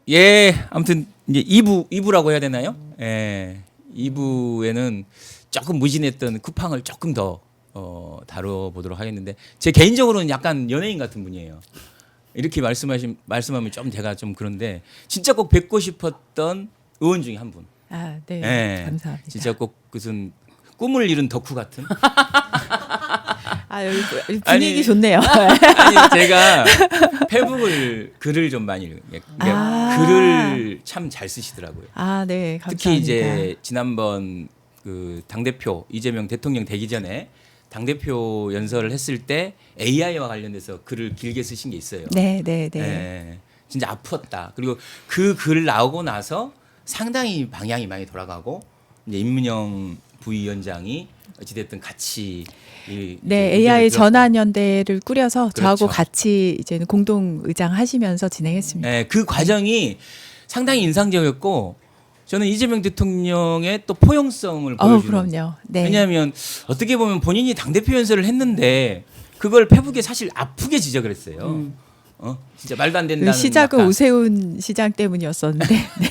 예, 아무튼 이제 2부라고 해야 되나요? 예, 2부에는 조금 무진했던 쿠팡을 조금 더 다뤄보도록 하겠는데 제 개인적으로는 약간 연예인 같은 분이에요. 이렇게 말씀하면 좀 제가 좀 그런데 진짜 꼭 뵙고 싶었던 의원 중에 한 분. 아, 네. 예, 감사합니다. 진짜 꼭 무슨 꿈을 이룬 덕후 같은. 아, 여기 분위기 좋네요. 아니 제가 페북을 글을 좀 많이 읽어요. 글을 참 잘 쓰시더라고요. 아, 네. 감사합니다. 특히 이제 지난번 그 당대표 이재명 대통령 되기 전에 당대표 연설을 했을 때 AI와 관련돼서 글을 길게 쓰신 게 있어요. 네, 네, 네. 예, 진짜 아팠다. 그리고 그 글 나오고 나서 상당히 방향이 많이 돌아가고 이제 임문영 부위원장이 어찌됐든 같이 네, AI 전환연대를 꾸려서 저하고 그렇죠. 같이 이제는 공동 의장하시면서 진행했습니다. 네, 그 과정이 상당히 인상적이었고 저는 이재명 대통령의 또 포용성을 보여주는. 그럼요. 네. 왜냐하면 어떻게 보면 본인이 당대표 연설을 했는데 그걸 페북에 사실 아프게 지적을 했어요. 진짜 말도 안 된다는. 그 시작은 약간. 오세훈 시장 때문이었었는데. 네.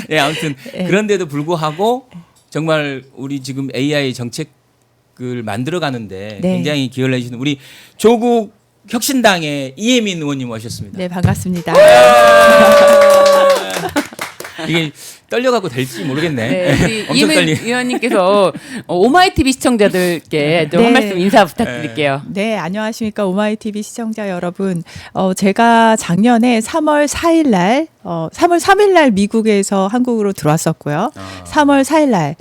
네, 아무튼 네. 그런데도 불구하고 정말 우리 지금 AI 정책을 만들어 가는데 네. 굉장히 기여를 해주시는 우리 조국 혁신당의 이혜민 의원님 오셨습니다. 네, 반갑습니다. 이게 떨려갖고 될지 모르겠네. 네, 우리 엄청 이혜민 떨리. 의원님께서 오마이TV 시청자들께 좀 네. 한 말씀 인사 부탁드릴게요. 네, 안녕하십니까. 오마이TV 시청자 여러분. 제가 작년에 3월 4일 날, 3월 3일 날 미국에서 한국으로 들어왔었고요. 3월 4일 날,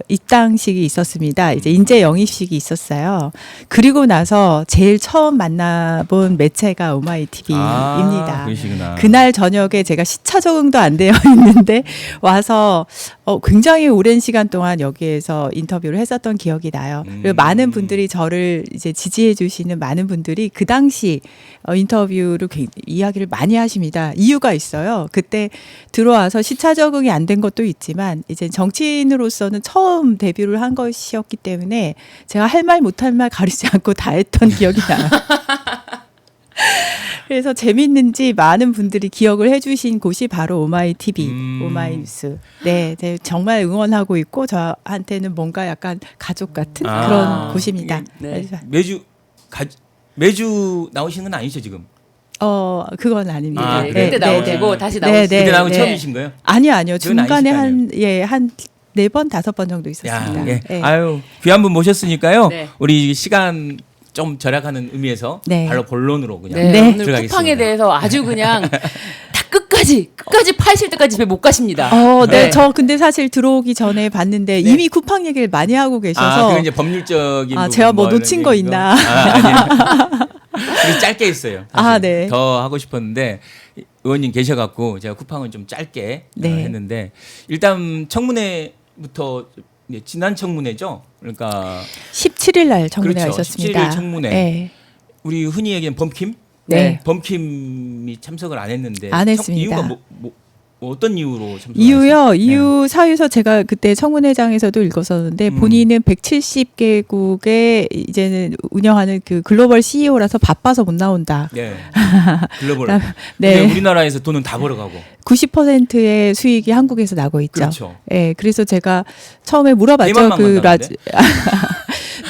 입당식이 있었습니다. 이제 인재 영입식이 있었어요. 그리고 나서 제일 처음 만나본 매체가 오마이TV입니다. 그러시구나. 그날 저녁에 제가 시차 적응도 안 되어 있는데 와서 굉장히 오랜 시간 동안 여기에서 인터뷰를 했었던 기억이 나요. 그리고 많은 분들이 저를 이제 지지해 주시는 많은 분들이 그 당시 인터뷰를 이야기를 많이 하십니다. 이유가 있어요. 그때 들어와서 시차 적응이 안 된 것도 있지만 이제 정치인으로서는 처음 데뷔를 한 것이었기 때문에 제가 할 말 못할 말 가리지 않고 다 했던 기억이 나요. 그래서 재밌는지 많은 분들이 기억을 해주신 곳이 바로 오마이TV, 오마이뉴스. 네, 네, 정말 응원하고 있고 저한테는 뭔가 약간 가족 같은 그런 곳입니다. 네. 매주 나오시는 건 아니죠 지금? 그건 아닙니다. 네, 그때 나오시고 네. 다시 네, 나오시고. 네. 그때 나온 처음이신 거예요? 아니요. 그건 중간에 아니실 한 4번, 5번 정도 있었습니다. 예. 네. 아유 귀한 분 모셨으니까요. 네. 우리 시간 좀 절약하는 의미에서 네. 바로 본론으로 그냥 네, 네. 오늘 들어가겠습니다. 쿠팡에 대해서 아주 그냥 다 끝까지 파실 때까지 집에 못 가십니다. 네. 저 근데 사실 들어오기 전에 봤는데 이미 쿠팡 얘기를 많이 하고 계셔서 그건 이제 법률적인 부분 제가 뭐 이런 놓친 거 얘기고. 있나. 아니에요. 그래서 짧게 했어요. 사실. 네. 더 하고 싶었는데 의원님 계셔갖고 제가 쿠팡은 좀 짧게 네. 했는데 일단 청문회부터 지난 청문회죠. 그러니까 17일 날 청문회가 그렇죠. 있었습니다. 17일 청문회. 네. 우리 흔히 얘기하는 범킴, 네. 범킴이 참석을 안 했는데 안 했습니다. 이유가 뭐 어떤 이유로 참석? 이유요. 이유 사유에서 제가 그때 청문회장에서도 읽었었는데 본인은 170개국에 이제는 운영하는 그 글로벌 CEO라서 바빠서 못 나온다. 네. 글로벌. 네. 근데 우리나라에서 돈은 다 벌어가고. 90%의 수익이 한국에서 나고 있죠. 그렇죠. 네, 그래서 제가 처음에 물어봤죠. 대만만 그 만나는데?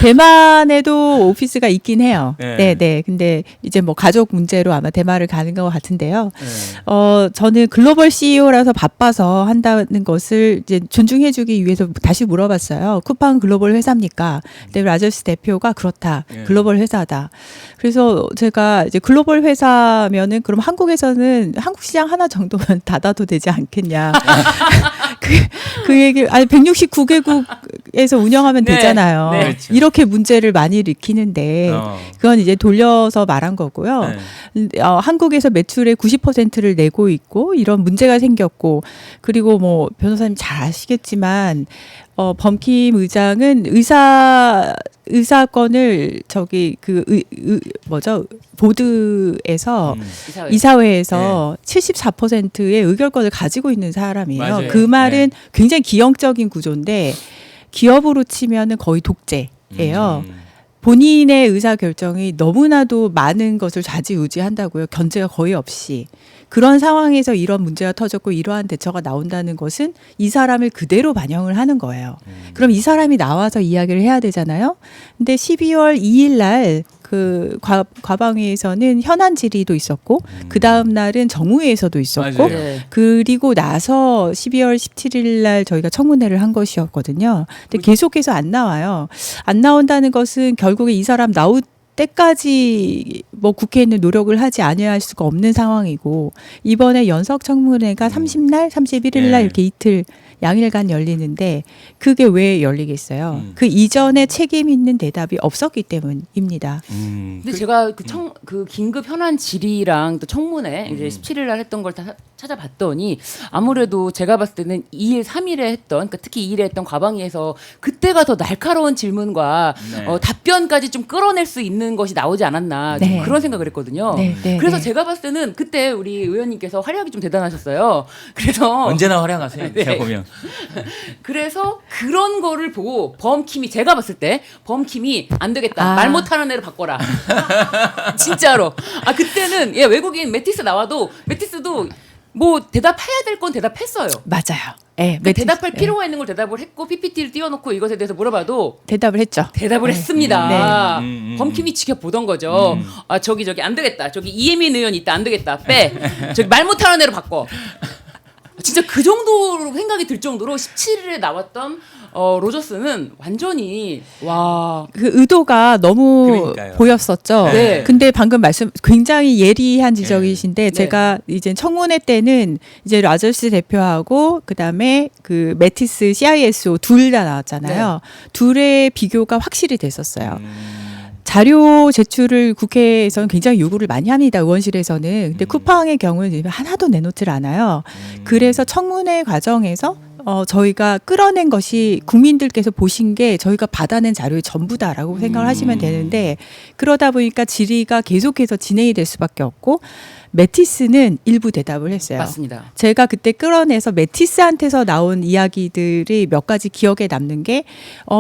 대만에도 오피스가 있긴 해요. 네. 네. 근데 이제 뭐 가족 문제로 아마 대만을 가는 것 같은데요. 네. 저는 글로벌 CEO라서 바빠서 한다는 것을 이제 존중해주기 위해서 다시 물어봤어요. 쿠팡 글로벌 회사입니까? 근데 라저스 대표가 그렇다. 네. 글로벌 회사다. 그래서 제가 이제 글로벌 회사면은 그럼 한국에서는 한국 시장 하나 정도만 닫아도 되지 않겠냐. 그 얘기, 169개국에서 운영하면 네. 되잖아요. 네. 그렇죠. 이렇게 문제를 많이 일으키는데 그건 이제 돌려서 말한 거고요. 네. 한국에서 매출의 90%를 내고 있고 이런 문제가 생겼고 그리고 뭐 변호사님 잘 아시겠지만 범킴 의장은 의사권을 저기 보드에서 이사회에서 74%의 의결권을 가지고 있는 사람이에요. 맞아요. 그 말은 굉장히 기형적인 구조인데 기업으로 치면은 거의 독재예요. 본인의 의사 결정이 너무나도 많은 것을 좌지우지한다고요. 견제가 거의 없이. 그런 상황에서 이런 문제가 터졌고 이러한 대처가 나온다는 것은 이 사람을 그대로 반영을 하는 거예요. 그럼 이 사람이 나와서 이야기를 해야 되잖아요. 근데 12월 2일 날 그 과방위에서는 현안 질의도 있었고 그 다음 날은 정무회에서도 있었고 맞아요. 네. 그리고 나서 12월 17일 날 저희가 청문회를 한 것이었거든요. 근데 계속해서 안 나와요. 안 나온다는 것은 결국에 이 사람 나올 때까지 뭐 국회에는 노력을 하지 아니할 수가 없는 상황이고 이번에 연석 청문회가 30날, 31일 날 네. 이렇게 이틀 양일간 열리는데 그게 왜 열리겠어요? 그 이전에 책임 있는 대답이 없었기 때문입니다. 근데 제가 그 긴급 현안 질의랑 또 청문회 이제 17일 날 했던 걸 다 찾아봤더니 아무래도 제가 봤을 때는 2일, 3일에 했던 그러니까 특히 2일에 했던 과방위에서 그때가 더 날카로운 질문과 네. 답변까지 좀 끌어낼 수 있는 것이 나오지 않았나 좀 네. 그런 생각을 했거든요. 네, 네, 그래서 네. 제가 봤을 때는 그때 우리 의원님께서 활약이 좀 대단하셨어요. 그래서 언제나 활약하세요. 네. 제가 보면. 그래서 그런 거를 보고 범킴이 제가 봤을 때 범킴이 안 되겠다. 아. 말 못하는 애로 바꿔라. 진짜로. 아 그때는 예, 외국인 매티스 나와도 매티스도 뭐 대답해야 될 건 대답했어요. 맞아요. 네, 그 대답할 필요가 있는 걸 대답을 했고 PPT를 띄워놓고 이것에 대해서 물어봐도 대답을 했죠. 대답을 했습니다. 네. 범킴이 지켜보던 거죠. 아 저기 안 되겠다. 저기 이혜민 의원 있다 안 되겠다. 빼. 저기 말 못하는 애로 바꿔. 진짜 그 정도로 생각이 들 정도로 17일에 나왔던 로저스는 완전히 와. 그 의도가 너무 그러니까요. 보였었죠. 네. 근데 방금 말씀 굉장히 예리한 지적이신데 네. 제가 이제 청문회 때는 이제 라저스 대표하고 그다음에 그 매티스 CISO 둘 다 나왔잖아요. 둘의 비교가 확실히 됐었어요. 자료 제출을 국회에서는 굉장히 요구를 많이 합니다. 의원실에서는. 근데 쿠팡의 경우는 하나도 내놓질 않아요. 그래서 청문회 과정에서 저희가 끌어낸 것이 국민들께서 보신 게 저희가 받아낸 자료의 전부다라고 생각을 하시면 되는데 그러다 보니까 질의가 계속해서 진행이 될 수밖에 없고 매티스는 일부 대답을 했어요. 맞습니다. 제가 그때 끌어내서 매티스한테서 나온 이야기들이 몇 가지 기억에 남는 게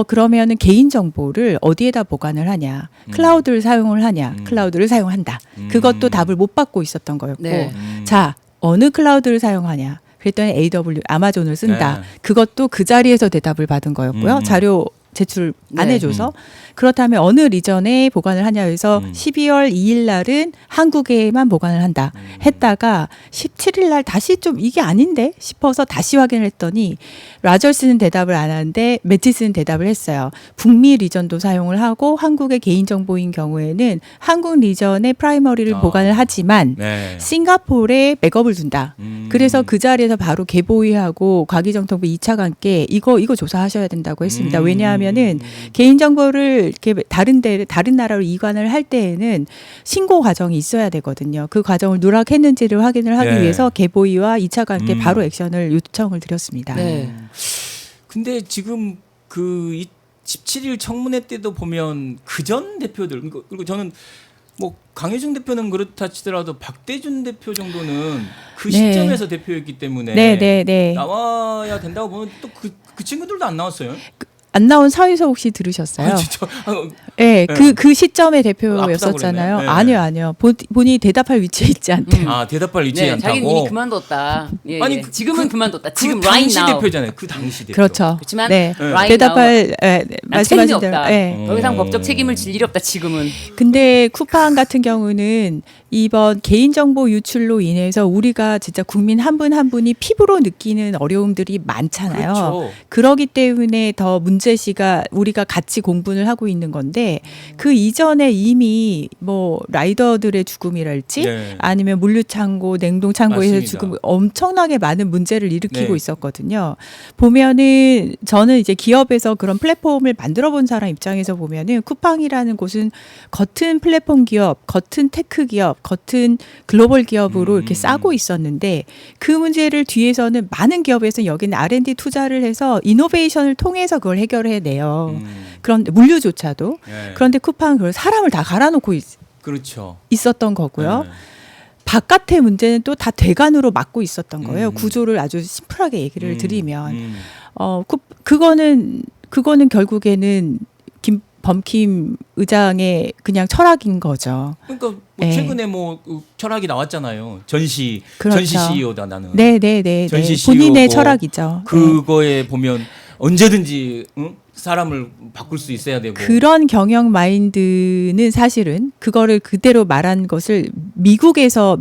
그러면은 개인 정보를 어디에다 보관을 하냐, 클라우드를 사용을 하냐, 클라우드를 사용한다. 그것도 답을 못 받고 있었던 거였고, 네. 자 어느 클라우드를 사용하냐. 그랬더니 AW 아마존을 쓴다. 네. 그것도 그 자리에서 대답을 받은 거였고요. 자료 제출 안 네. 해줘서 그렇다면 어느 리전에 보관을 하냐 해서 12월 2일 날은 한국에만 보관을 한다 했다가 17일 날 다시 좀 이게 아닌데 싶어서 다시 확인을 했더니 라저스는 대답을 안 하는데 매티스는 대답을 했어요. 북미 리전도 사용을 하고 한국의 개인정보인 경우에는 한국 리전에 프라이머리를 보관을 하지만 네. 싱가포르에 백업을 둔다. 그래서 그 자리에서 바로 개보위하고 과기정통부 2차가 함께 이거 조사하셔야 된다고 했습니다. 왜냐하면은 개인정보를 이렇게 다른 나라로 이관을 할 때에는 신고 과정이 있어야 되거든요. 그 과정을 누락했는지를 확인을 하기 네. 위해서 개보위와 2차가 함께 바로 액션을 요청을 드렸습니다. 네. 근데 지금 그 17일 청문회 때도 보면 그전 대표들 그리고 저는 뭐 강효중 대표는 그렇다 치더라도 박대준 대표 정도는 그 네. 시점에서 대표였기 때문에 네. 나와야 된다고 보면 또 그 친구들도 안 나왔어요. 안 나온 사유서 혹시 들으셨어요? 진짜 네, 네. 그 시점의 아프다고 대표였었잖아요. 그랬나요? 네. 아니요. 본인이 대답할 위치에 있지 않대요. 아 대답할 위치에 네, 않다고. 자기는 이미 그만뒀다. 예, 아니, 예. 지금은 그만뒀다. 지금 그 right 당시 now. 대표잖아요. 그 당시 대표. 그렇죠. 그렇지만 네. right 대답할 난 말씀하신 책임이 대로. 없다. 네. 더 이상 법적 책임을 질 일이 없다. 지금은. 근데 쿠팡 같은 경우는 이번 개인정보 유출로 인해서 우리가 진짜 국민 한 분 한 분이 피부로 느끼는 어려움들이 많잖아요. 그렇죠. 그러기 때문에 더 문제시가 우리가 같이 공분을 하고 있는 건데 그 이전에 이미 뭐 라이더들의 죽음이랄지 네. 아니면 물류창고, 냉동창고에서 맞습니다. 죽음 엄청나게 많은 문제를 일으키고 네. 있었거든요. 보면은 저는 이제 기업에서 그런 플랫폼을 만들어 본 사람 입장에서 보면은 쿠팡이라는 곳은 겉은 플랫폼 기업, 겉은 테크 기업, 겉은 글로벌 기업으로 이렇게 싸고 있었는데 그 문제를 뒤에서는 많은 기업에서 여기는 R&D 투자를 해서 이노베이션을 통해서 그걸 해결해 내요. 그런데 물류조차도 네. 그런데 쿠팡은 그걸 사람을 다 갈아놓고 그렇죠. 있었던 거고요. 네. 바깥의 문제는 또 다 대관으로 막고 있었던 거예요. 구조를 아주 심플하게 얘기를 드리면 음. 그거는 결국에는 범킴 의장의 그냥 철학인 거죠. 그러니까 뭐 네. 최근에 그 철학이 나왔잖아요. 전시 그렇죠. 전시 CEO다 나는. 네네네. 전시 본인의 CEO고 철학이죠. 그거에 보면 언제든지 사람을 바꿀 수 있어야 되고. 그런 경영 마인드는 사실은 그거를 그대로 말한 것을 미국에서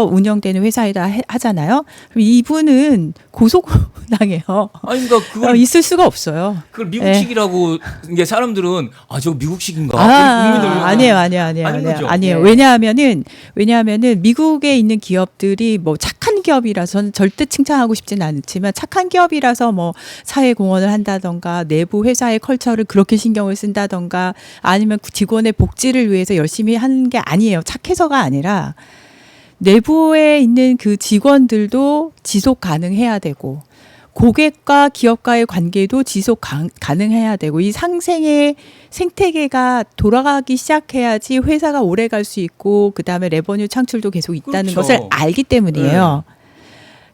운영되는 회사에다 하잖아요. 그럼 이분은 고소당해요. 아니 그러니까 그걸 있을 수가 없어요. 그걸 미국식이라고 이게 사람들은 저거 미국식인가? 아니에요. 아닌 거죠? 아니에요. 네. 왜냐하면은 미국에 있는 기업들이 뭐 착한 기업이라서 절대 칭찬하고 싶지는 않지만 착한 기업이라서 뭐 사회 공헌을 한다던가 내부 회사의 컬처를 그렇게 신경을 쓴다던가 아니면 직원의 복지를 위해서 열심히 하는 게 아니에요. 착해서가 아니라 내부에 있는 그 직원들도 지속 가능해야 되고 고객과 기업과의 관계도 지속 가능해야 되고 이 상생의 생태계가 돌아가기 시작해야지 회사가 오래 갈 수 있고 그다음에 레버뉴 창출도 계속 있다는 그렇죠. 것을 알기 때문이에요.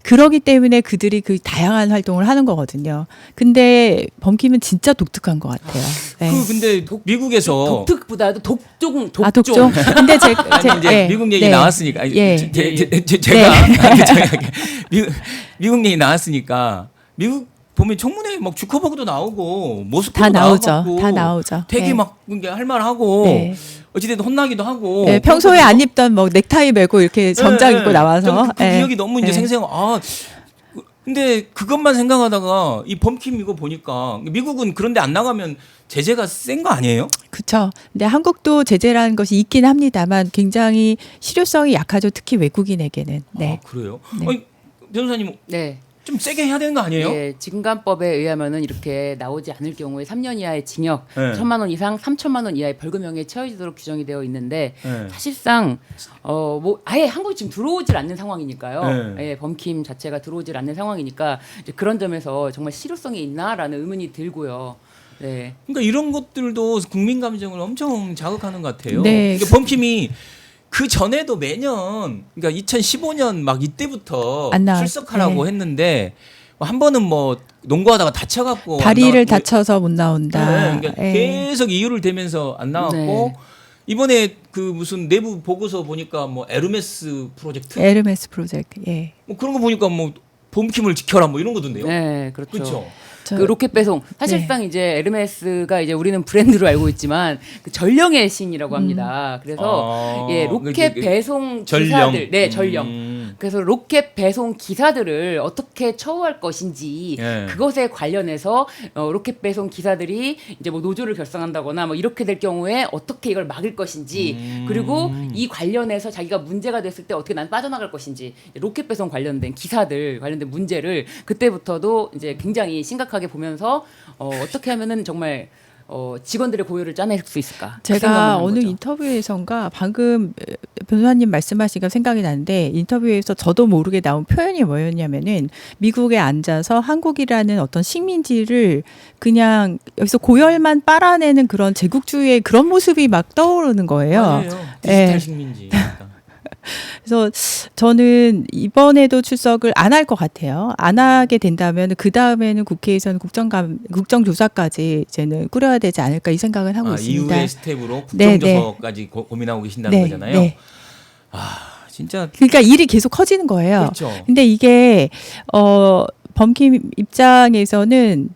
그러기 때문에 그들이 그 다양한 활동을 하는 거거든요. 근데 범킴은 진짜 독특한 것 같아요. 네. 근데 미국에서 독특보다도 독종. 독종. 근데 이제 미국 얘기 나왔으니까 미국 얘기 나왔으니까 미국 보면 청문회 막 주커버그도 나오고 모스크도 다 나오죠. 나오고 다 나오죠. 되게 네. 막 할만하고 네. 어찌됐든 혼나기도 하고. 네, 평소에 안 입던 뭐 넥타이 메고 이렇게 점장 입고 나와서 그 기억이 너무 이제 생생. 근데 그것만 생각하다가 이 범킴 이거 보니까 미국은 그런데 안 나가면 제재가 센 거 아니에요? 그렇죠. 근데 한국도 제재라는 것이 있긴 합니다만 굉장히 실효성이 약하죠. 특히 외국인에게는. 네. 그래요? 네. 아니, 변호사님 네. 좀 세게 해야 되는 거 아니에요? 예, 증감법에 의하면은 이렇게 나오지 않을 경우에 3년 이하의 징역, 네. 1,000만 원 이상 3천만 원 이하의 벌금형에 처해지도록 규정이 되어 있는데 네. 사실상 뭐 아예 한국에 지금 들어오질 않는 상황이니까요. 네. 예, 범킴 자체가 들어오질 않는 상황이니까 이제 그런 점에서 정말 실효성이 있나라는 의문이 들고요. 네. 그러니까 이런 것들도 국민 감정을 엄청 자극하는 것 같아요. 네. 그러니까 범킴이 그 전에도 매년 그러니까 2015년 막 이때부터 안 출석하라고 네. 했는데 한 번은 뭐 농구하다가 다쳐갖고 다리를 다쳐서 못 나온다. 네, 그러니까 예. 계속 이유를 대면서 안 나왔고 네. 이번에 그 무슨 내부 보고서 보니까 뭐 에르메스 프로젝트 에르메스 프로젝트. 예. 뭐 그런 거 보니까 뭐 범킴을 지켜라 뭐 이런 거던데요. 네, 그렇죠. 그렇죠. 저- 그 로켓 배송 사실상 이제 에르메스가 이제 우리는 브랜드로 알고 있지만 그 전령의 신이라고 합니다. 그래서 예 로켓 배송 기사들, 네 전령. 그래서 로켓 배송 기사들을 어떻게 처우할 것인지 예. 그것에 관련해서 로켓 배송 기사들이 이제 뭐 노조를 결성한다거나 뭐 이렇게 될 경우에 어떻게 이걸 막을 것인지 그리고 이 관련해서 자기가 문제가 됐을 때 어떻게 난 빠져나갈 것인지 로켓 배송 관련된 기사들 관련된 문제를 그때부터도 이제 굉장히 심각하게 보면서 어떻게 하면은 정말 직원들의 고요를 짜낼 수 있을까? 그 생각만 제가 한 어느 거죠. 인터뷰에선가 방금 변호사님 말씀하시니까 생각이 나는데 인터뷰에서 저도 모르게 나온 표현이 뭐였냐면은 미국에 앉아서 한국이라는 어떤 식민지를 그냥 여기서 고열만 빨아내는 그런 제국주의의 그런 모습이 막 떠오르는 거예요. 맞아요. 디지털 예. 식민지. 그래서 저는 이번에도 출석을 안 할 것 같아요. 안 하게 된다면 그 다음에는 국회에서는 국정조사까지 이제는 꾸려야 되지 않을까 이 생각을 하고 있습니다. 이후의 스텝으로 네, 국정조사까지 고민하고 계신다는 거잖아요. 네. 진짜 그러니까 일이 계속 커지는 거예요. 그렇죠. 근데 이게 범킴 입장에서는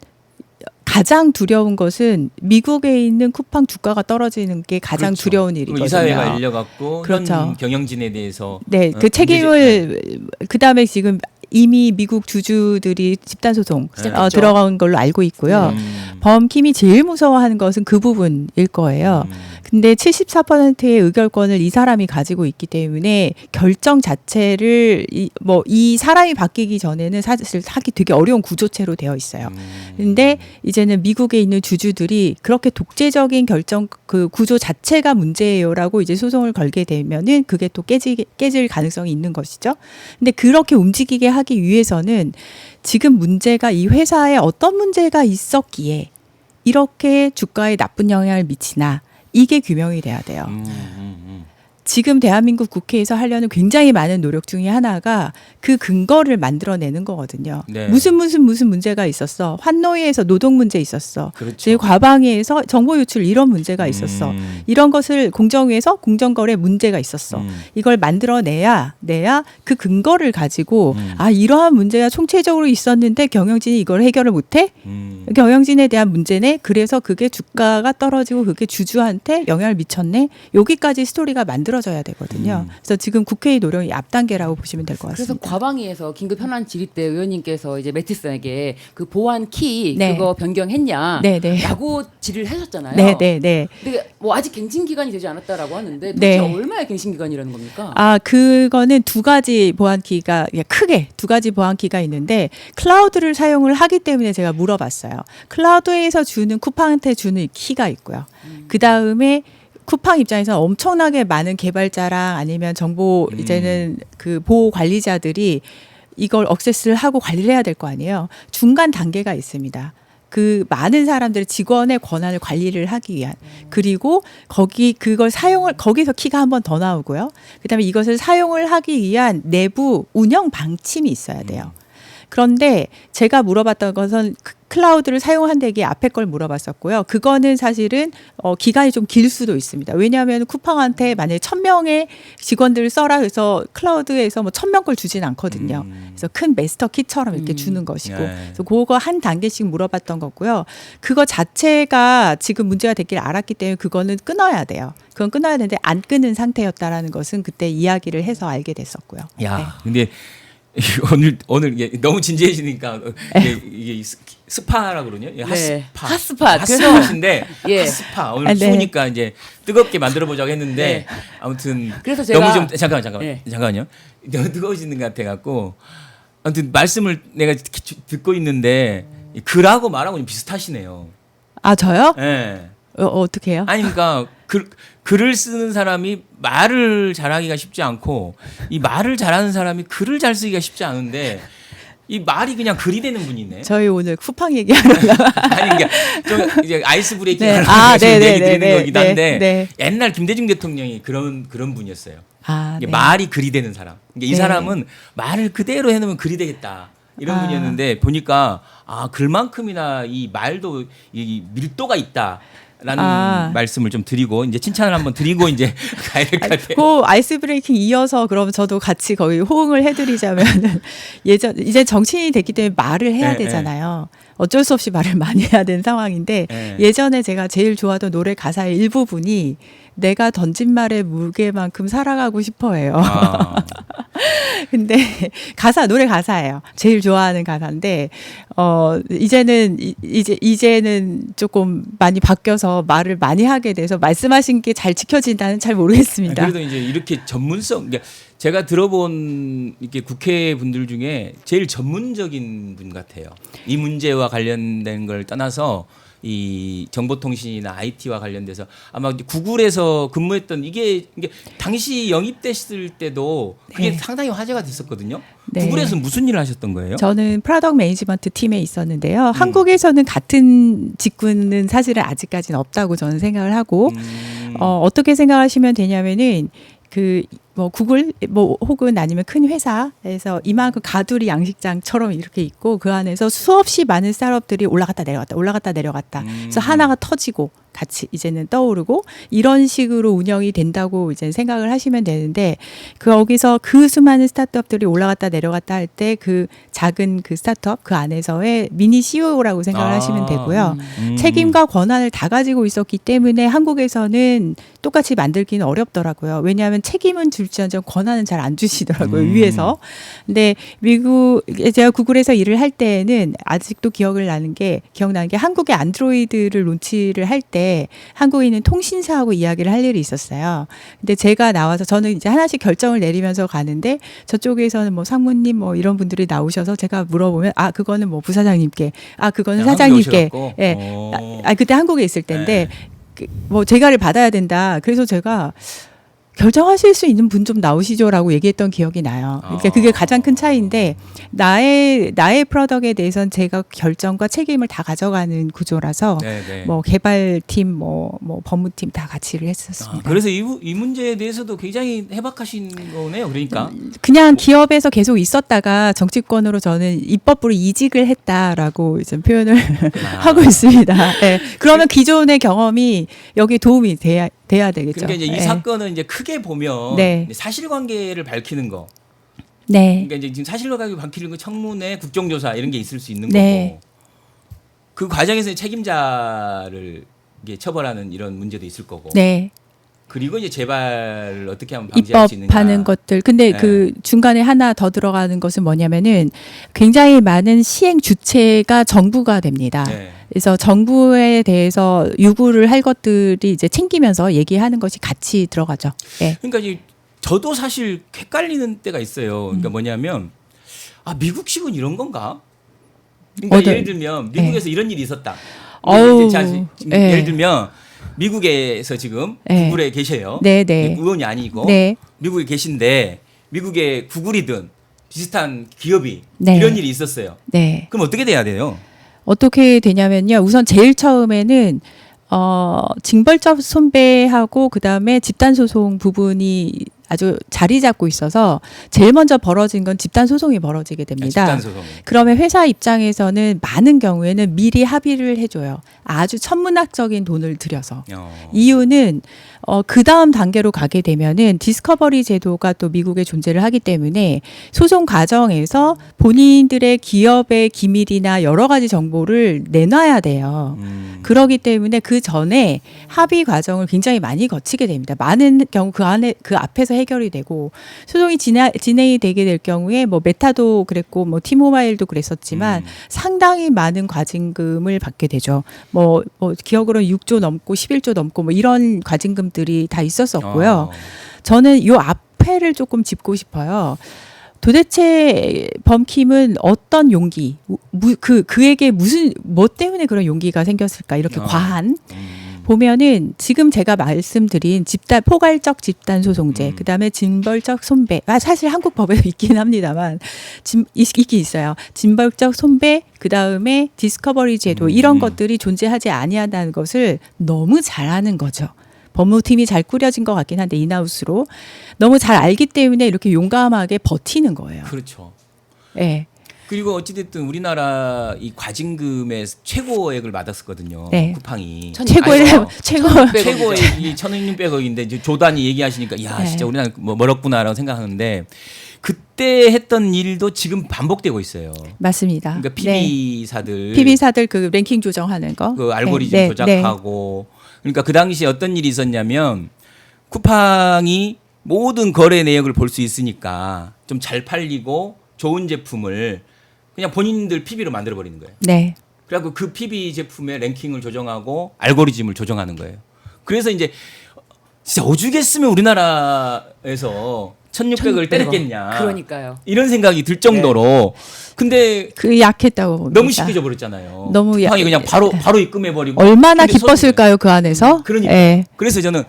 가장 두려운 것은 미국에 있는 쿠팡 주가가 떨어지는 게 가장 그렇죠. 두려운 그리고 일이거든요. 이사회가 열려갖고 그렇죠. 현 경영진에 대해서 네, 그 책임을 그 다음에 지금 이미 미국 주주들이 집단 소송 그렇죠. 들어간 걸로 알고 있고요. 범킴이 제일 무서워하는 것은 그 부분일 거예요. 근데 74%의 의결권을 이 사람이 가지고 있기 때문에 결정 자체를 이 사람이 바뀌기 전에는 사실 하기 되게 어려운 구조체로 되어 있어요. 근데 이제는 미국에 있는 주주들이 그렇게 독재적인 결정 그 구조 자체가 문제예요라고 이제 소송을 걸게 되면은 그게 또 깨질 가능성이 있는 것이죠. 근데 그렇게 움직이게 하기 위해서는 지금 문제가 이 회사에 어떤 문제가 있었기에 이렇게 주가에 나쁜 영향을 미치나 이게 규명이 돼야 돼요. 지금 대한민국 국회에서 하려는 굉장히 많은 노력 중에 하나가 그 근거를 만들어내는 거거든요. 네. 무슨 문제가 있었어. 환노위에서 노동 문제 있었어. 그렇죠. 과방위에서 정보 유출 이런 문제가 있었어. 이런 것을 공정위에서 공정거래 문제가 있었어. 이걸 만들어내야 그 근거를 가지고 이러한 문제가 총체적으로 있었는데 경영진이 이걸 해결을 못해? 경영진에 대한 문제네. 그래서 그게 주가가 떨어지고 그게 주주한테 영향을 미쳤네. 여기까지 스토리가 만들어져야 되거든요. 그래서 지금 국회의 노력이 앞단계라고 보시면 될 것 그래서 같습니다. 과방위에서 긴급 현안 질의 때 의원님께서 이제 매티슨에게 그 보안 키 네. 그거 변경했냐? 네, 네. 라고 질의를 하셨잖아요. 네. 근데 뭐 아직 갱신 기간이 되지 않았다라고 하는데 네. 도대체 얼마의 갱신 기간이라는 겁니까? 그거는 두 가지 보안키가 크게 두 가지 보안키가 있는데 클라우드를 사용을 하기 때문에 제가 물어봤어요. 클라우드에서 주는 쿠팡한테 주는 키가 있고요. 그 다음에 쿠팡 입장에서 엄청나게 많은 개발자랑 아니면 정보 이제는 그 보호 관리자들이 이걸 액세스를 하고 관리를 해야 될 거 아니에요. 중간 단계가 있습니다. 그 많은 사람들의 직원의 권한을 관리를 하기 위한 그리고 그걸 거기서 키가 한 번 더 나오고요. 그다음에 이것을 사용을 하기 위한 내부 운영 방침이 있어야 돼요. 그런데 제가 물어봤던 것은 클라우드를 사용한다기에 앞에 걸 물어봤었고요. 그거는 사실은 기간이 좀 길 수도 있습니다. 왜냐하면 쿠팡한테 만약에 1,000명의 직원들을 써라 해서 클라우드에서 뭐 1,000명 걸 주진 않거든요. 그래서 큰 마스터 키처럼 이렇게 주는 것이고. 네. 그래서 그거 한 단계씩 물어봤던 거고요. 그거 자체가 지금 문제가 됐길 알았기 때문에 그거는 끊어야 돼요. 그건 끊어야 되는데 안 끊은 상태였다라는 것은 그때 이야기를 해서 알게 됐었고요. 야, 근데 오늘 이게 너무 진지해지니까 이게 스파라고 그러냐? 네. 핫스파. 핫스팟. 핫스팟인데 예. 핫스파. 오늘 네. 추우니까 이제 뜨겁게 만들어 보자고 했는데 네. 아무튼 그래서 제가 너무 좀 네. 잠깐만요. 너무 뜨거워지는 것 같아 갖고 아무튼 말씀을 내가 듣고 있는데 글하고 말하고 좀 비슷하시네요. 저요? 예. 어떻게 해요? 아니 그러니까 글을 쓰는 사람이 말을 잘하기가 쉽지 않고 이 말을 잘하는 사람이 글을 잘 쓰기가 쉽지 않은데 이 말이 그냥 글이 되는 분이네. 저희 오늘 쿠팡 얘기하러 아니 그러니까 좀 이제 아이스 브레이킹 네. 하는 네, 얘기 네, 드리는 네, 거긴 네, 한데 네. 옛날 김대중 대통령이 그런 분이었어요. 이게 네. 말이 글이 되는 사람. 그러니까 이 네. 사람은 말을 그대로 해놓으면 글이 되겠다. 이런 분이었는데 보니까 글만큼이나 이 말도 이 밀도가 있다라는 말씀을 좀 드리고 이제 칭찬을 한번 드리고 이제 가야 될 것 같아요. 그 아이스 브레이킹 이어서 그럼 저도 같이 거의 호응을 해드리자면 이제 정치인이 됐기 때문에 말을 해야 네, 되잖아요. 어쩔 수 없이 말을 많이 해야 되는 상황인데 네. 예전에 제가 제일 좋아하던 노래 가사의 일부분이 내가 던진 말의 무게만큼 살아가고 싶어해요. 근데 노래 가사예요. 제일 좋아하는 가사인데 이제는 조금 많이 바뀌어서 말을 많이 하게 돼서 말씀하신 게 잘 지켜진다는 잘 모르겠습니다. 그래도 이제 이렇게 전문성, 그러니까 제가 들어본 이렇게 국회 분들 중에 제일 전문적인 분 같아요. 이 문제와 관련된 걸 떠나서 이 정보통신이나 IT와 관련돼서 아마 구글에서 근무했던 이게 당시 영입됐을 때도 그게 네. 상당히 화제가 됐었거든요. 네. 구글에서 무슨 일을 하셨던 거예요? 저는 프로덕트 매니지먼트 팀에 있었는데요. 한국에서는 같은 직군은 사실은 아직까지는 없다고 저는 생각을 하고 어떻게 생각하시면 되냐면은 구글 혹은 아니면 큰 회사에서 이만큼 가두리 양식장처럼 이렇게 있고 그 안에서 수없이 많은 스타트업들이 올라갔다 내려갔다. 그래서 하나가 터지고 같이 이제는 떠오르고 이런 식으로 운영이 된다고 이제 생각을 하시면 되는데 거기서 그 수많은 스타트업들이 올라갔다 내려갔다 할 때 그 작은 그 스타트업 그 안에서의 미니 CEO라고 생각을 하시면 되고요. 책임과 권한을 다 가지고 있었기 때문에 한국에서는 똑같이 만들기는 어렵더라고요. 왜냐하면 책임은 줄지언정 권한은 잘 안 주시더라고요. 위에서. 근데 제가 구글에서 일을 할 때에는 아직도 기억나는 게 한국의 안드로이드를 론치를 할 때 한국에 있는 통신사하고 이야기를 할 일이 있었어요. 근데 제가 나와서 저는 이제 하나씩 결정을 내리면서 가는데 저쪽에서는 뭐 상무님 뭐 이런 분들이 나오셔서 제가 물어보면 그거는 뭐 부사장님께 그거는 사장님께 그때 한국에 있을 때인데 뭐 제가를 받아야 된다. 그래서 제가 결정하실 수 있는 분 좀 나오시죠라고 얘기했던 기억이 나요. 그러니까 그게 가장 큰 차이인데 나의 프로덕트에 대해서는 제가 결정과 책임을 다 가져가는 구조라서 네네. 뭐 개발팀 뭐 법무팀 다 같이 일을 했었습니다. 그래서 이 문제에 대해서도 굉장히 해박하신 거네요. 그러니까 그냥 기업에서 계속 있었다가 정치권으로 저는 입법부로 이직을 했다라고 이제 표현을 하고 있습니다. 네. 그러면 기존의 경험이 여기 도움이 돼야 되겠죠. 그러니까 이제 이 네. 사건은 이제 크게 보면 네. 사실관계를 밝히는 거. 네. 그러니까 이제 지금 사실관계 밝히는 거 청문회, 국정조사 이런 게 있을 수 있는 네. 거고. 그 과정에서 책임자를 이게 처벌하는 이런 문제도 있을 거고. 네. 그리고 이제 재발을 어떻게 하면 방지할 수 있느냐. 입법하는 것들. 근데 네. 그 중간에 하나 더 들어가는 것은 뭐냐면은 굉장히 많은 시행 주체가 정부가 됩니다. 네. 그래서 정부에 대해서 요구를 할 것들이 이제 챙기면서 얘기하는 것이 같이 들어가죠. 네. 그러니까 이제 저도 사실 헷갈리는 때가 있어요. 음. 그러니까 뭐냐면 미국식은 이런 건가? 그러니까 어떤- 예를 들면 미국에서 이런 일이 있었다. 어우, 지금 네. 예를 들면 미국에서 지금 네. 구글에 계셔요. 네, 네. 의원이 아니고 네. 미국에 계신데 미국의 구글이든 비슷한 기업이 네. 이런 일이 있었어요. 네. 그럼 어떻게 돼야 돼요? 어떻게 되냐면요. 우선 제일 처음에는 징벌적 손배하고 그다음에 집단 소송 부분이 아주 자리 잡고 있어서 제일 먼저 벌어진 건 집단 소송이 벌어지게 됩니다. 집단 소송. 그러면 회사 입장에서는 많은 경우에는 미리 합의를 해줘요. 아주 천문학적인 돈을 들여서. 이유는 그 다음 단계로 가게 되면은 디스커버리 제도가 또 미국에 존재를 하기 때문에 소송 과정에서 본인들의 기업의 기밀이나 여러 가지 정보를 내놔야 돼요. 그러기 때문에 그 전에 합의 과정을 굉장히 많이 거치게 됩니다. 많은 경우 그 앞에서 해결이 되고 소송이 진행이 되게 될 경우에 뭐 메타도 그랬고 뭐 티모바일도 그랬었지만 상당히 많은 과징금을 받게 되죠. 뭐 기억으로는 6조 넘고 11조 넘고 뭐 이런 과징금들이 다 있었었고요. 저는 요 앞에를 조금 짚고 싶어요. 도대체 범킴은 어떤 용기, 그에게 뭐 때문에 그런 용기가 생겼을까? 이렇게 과한. 보면은 지금 제가 말씀드린 포괄적 집단 소송제, 그다음에 징벌적 손배. 사실 한국 법에도 있긴 합니다만 있긴 있어요. 징벌적 손배, 그다음에 디스커버리 제도 이런 것들이 존재하지 아니한다는 것을 너무 잘하는 거죠. 법무팀이 잘 꾸려진 것 같긴 한데 인하우스로 너무 잘 알기 때문에 이렇게 용감하게 버티는 거예요. 그렇죠. 네. 그리고 어찌됐든 우리나라 이 과징금의 최고액을 받았었거든요. 네. 쿠팡이. 최고액이 1,600억인데 이제 조단이 얘기하시니까 야 네. 진짜 우리나라 뭐 멀었구나라고 생각하는데 그때 했던 일도 지금 반복되고 있어요. 맞습니다. 그러니까 PB사들 PB사들 그 랭킹 조정하는 거, 그 알고리즘 네, 조작하고 그러니까 그 당시에 어떤 일이 있었냐면 쿠팡이 모든 거래 내역을 볼 수 있으니까 좀 잘 팔리고 좋은 제품을 그냥 본인들 PB로 만들어 버리는 거예요. 네. 그래갖고 그 PB 제품의 랭킹을 조정하고 알고리즘을 조정하는 거예요. 그래서 이제 진짜 오죽했으면 우리나라에서 1,600을 때렸겠냐. 그러니까요. 이런 생각이 들 정도로. 근데 그 약했다고 봅니다. 너무 쉽게 져버렸잖아요. 너무 쿠팡이 그냥 바로 입금해버리고. 얼마나 근데 기뻤을까요 그 안에서? 그러니까. 네. 그래서 저는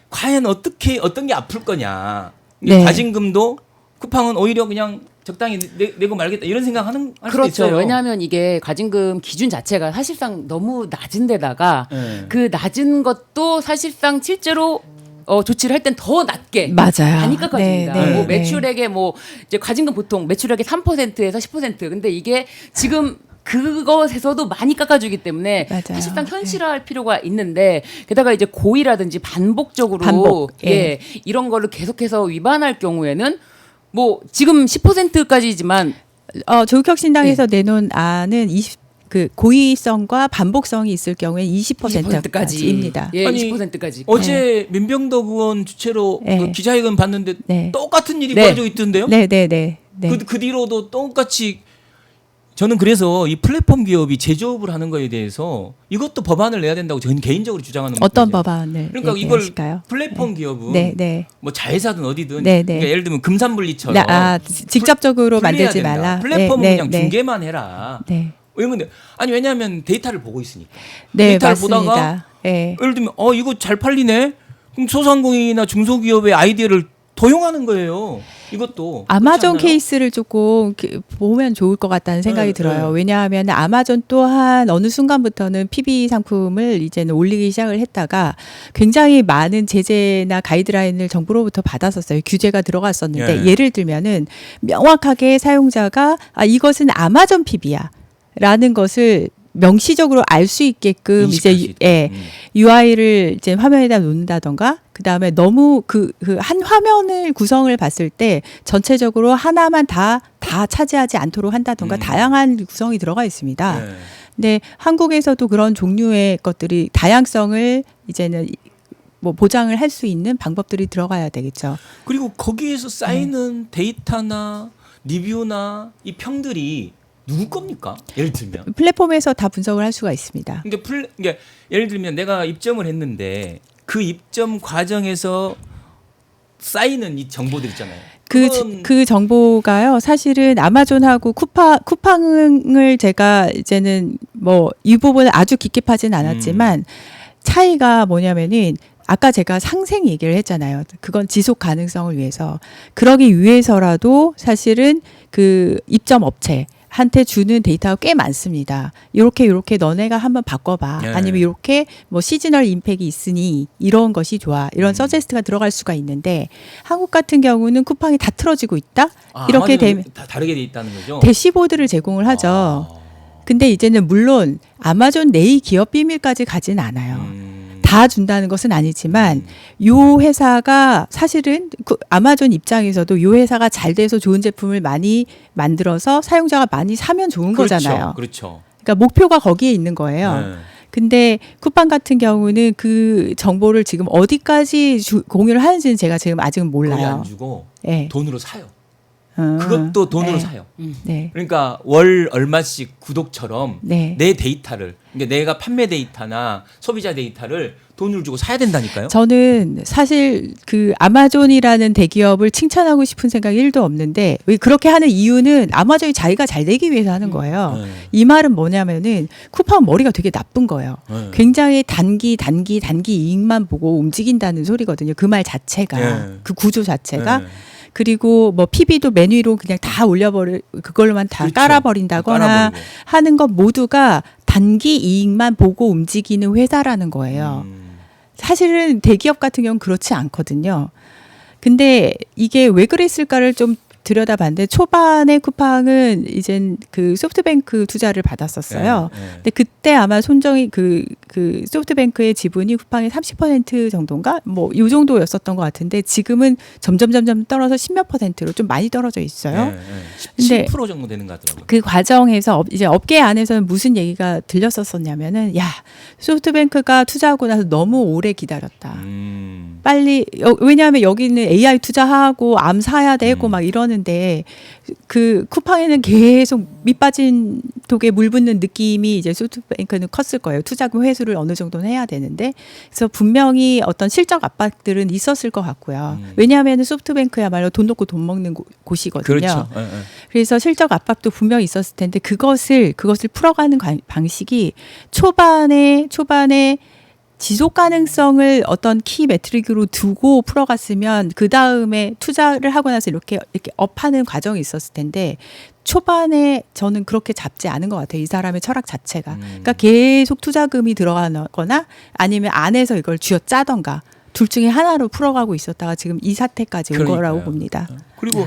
과연 어떤 게 아플 거냐. 네. 과징금도 쿠팡은 오히려 그냥 적당히 내고 말겠다 이런 생각하는 할 수도 그렇죠. 있어요. 왜냐하면 이게 과징금 기준 자체가 사실상 너무 낮은 데다가 네. 그 낮은 것도 사실상 실제로 조치를 할 땐 더 낮게 맞아요. 많이 깎아줍니다. 네, 네, 뭐 네. 매출액의 뭐 이제 과징금 보통 매출액의 3%에서 10%. 근데 이게 지금 그것에서도 많이 깎아주기 때문에 맞아요. 사실상 현실화할 필요가 있는데 게다가 이제 고의라든지 반복적으로 반복, 예, 이런 거를 계속해서 위반할 경우에는 뭐 지금 10%까지지만 조국혁신당에서 내놓은 안은 그 고의성과 반복성이 있을 경우에 20%까지입니다. 예, 아니, 20%까지. 어제 민병덕 의원 주최로 네. 그 기자회견 봤는데 네. 똑같은 일이 네. 벌어지고 있던데요? 네. 그 뒤로도 똑같이 저는 그래서 이 플랫폼 기업이 제조업을 하는 거에 대해서 이것도 법안을 내야 된다고 저는 개인적으로 주장하는 어떤 거거든요. 법안을 그러니까 얘기하실까요? 이걸 플랫폼 기업은 네. 뭐 자회사든 어디든 네, 네. 그러니까 예를 들면 금산분리처럼 직접적으로 분리해야 만들지 된다. 말라. 플랫폼은 네, 그냥 네, 중개만 해라. 네. 이런 건데 아니 왜냐하면 데이터를 보고 있으니까. 네, 데이터를 맞습니다. 보다가 네. 예를 들면 이거 잘 팔리네. 그럼 소상공인이나 중소기업의 아이디어를 도용하는 거예요. 이것도 아마존 그렇지 않나요? 케이스를 조금 보면 좋을 것 같다는 생각이 네, 들어요. 네. 왜냐하면 아마존 또한 어느 순간부터는 PB 상품을 이제는 올리기 시작을 했다가 굉장히 많은 제재나 가이드라인을 정부로부터 받았었어요. 규제가 들어갔었는데 네. 예를 들면은 명확하게 사용자가 이것은 아마존 PB야 라는 것을 명시적으로 알 수 있게끔 인식할 수 이제 있도록. UI를 이제 화면에다 놓는다던가 그다음에 너무 그 한 화면을 구성을 봤을 때 전체적으로 하나만 다 차지하지 않도록 한다던가 다양한 구성이 들어가 있습니다. 네. 근데 한국에서도 그런 종류의 것들이 다양성을 이제는 뭐 보장을 할 수 있는 방법들이 들어가야 되겠죠. 그리고 거기에서 쌓이는 데이터나 리뷰나 이 평들이 누구 겁니까? 예를 들면. 플랫폼에서 다 분석을 할 수가 있습니다. 그러니까 예를 들면 내가 입점을 했는데 그 입점 과정에서 쌓이는 이 정보들 있잖아요. 그 정보가요, 사실은 아마존하고 쿠팡을 제가 이제는 뭐 이 부분을 아주 깊게 파진 않았지만 차이가 뭐냐면은 아까 제가 상생 얘기를 했잖아요. 그건 지속 가능성을 위해서. 그러기 위해서라도 사실은 그 입점 업체 한테 주는 데이터가 꽤 많습니다. 요렇게 너네가 한번 바꿔봐. 네. 아니면 요렇게 뭐 시즈널 임팩이 있으니 이런 것이 좋아. 이런 서제스트가 들어갈 수가 있는데 한국 같은 경우는 쿠팡이 다 틀어지고 있다? 이렇게 되면 다 다르게 돼 있다는 거죠. 대시보드를 제공을 하죠. 근데 이제는 물론 아마존 내의 기업 비밀까지 가진 않아요. 다 준다는 것은 아니지만 요 회사가 사실은 아마존 입장에서도 요 회사가 잘 돼서 좋은 제품을 많이 만들어서 사용자가 많이 사면 좋은 거잖아요. 그렇죠. 그러니까 목표가 거기에 있는 거예요. 네. 근데 쿠팡 같은 경우는 그 정보를 지금 어디까지 공유를 하는지는 제가 지금 아직은 거의 몰라요. 안 주고 네. 돈으로 사요. 그것도 돈으로 네. 사요. 네. 그러니까 월 얼마씩 구독처럼 네. 내 데이터를, 그러니까 내가 판매 데이터나 소비자 데이터를 돈을 주고 사야 된다니까요. 저는 사실 그 아마존이라는 대기업을 칭찬하고 싶은 생각이 1도 없는데 왜 그렇게 하는 이유는 아마존이 자기가 잘 되기 위해서 하는 거예요. 네. 이 말은 뭐냐면은 쿠팡 머리가 되게 나쁜 거예요. 네. 굉장히 단기 이익만 보고 움직인다는 소리거든요. 그 말 자체가 네. 그 구조 자체가 네. 그리고 뭐 PB도 맨 위로 그냥 다 그걸로만 다 그렇죠. 깔아버린다거나 깔아버리고. 하는 것 모두가 단기 이익만 보고 움직이는 회사라는 거예요. 사실은 대기업 같은 경우는 그렇지 않거든요. 근데 이게 왜 그랬을까를 좀 들여다봤는데 초반에 쿠팡은 이젠 그 소프트뱅크 투자를 받았었어요. 네, 네. 근데 그때 아마 손정이 그 소프트뱅크의 지분이 쿠팡의 30% 정도인가 뭐 요 정도였었던 것 같은데 지금은 점점 떨어져 10몇 %로 좀 많이 떨어져 있어요. 네, 네. 근데 10% 정도 되는 것 같더라고요. 그 과정에서 이제 업계 안에서는 무슨 얘기가 들렸었냐면은 야 소프트뱅크가 투자하고 나서 너무 오래 기다렸다. 빨리 왜냐하면 여기는 AI 투자하고 암 사야 되고 막 이러는데 그 쿠팡에는 계속 밑빠진 독에 물 붓는 느낌이 이제 소프트뱅크는 컸을 거예요. 투자금 회수를 어느 정도는 해야 되는데 그래서 분명히 어떤 실적 압박들은 있었을 것 같고요. 왜냐하면 소프트뱅크야말로 돈 놓고 돈 먹는 곳이거든요. 그렇죠. 네, 네. 그래서 실적 압박도 분명히 있었을 텐데 그것을 풀어가는 방식이 초반에 지속 가능성을 어떤 키 매트릭으로 두고 풀어갔으면 그 다음에 투자를 하고 나서 이렇게 업하는 과정이 있었을 텐데 초반에 저는 그렇게 잡지 않은 것 같아요. 이 사람의 철학 자체가. 그러니까 계속 투자금이 들어가거나 아니면 안에서 이걸 쥐어짜던가 둘 중에 하나로 풀어가고 있었다가 지금 이 사태까지 온 그러니까요. 거라고 봅니다. 그리고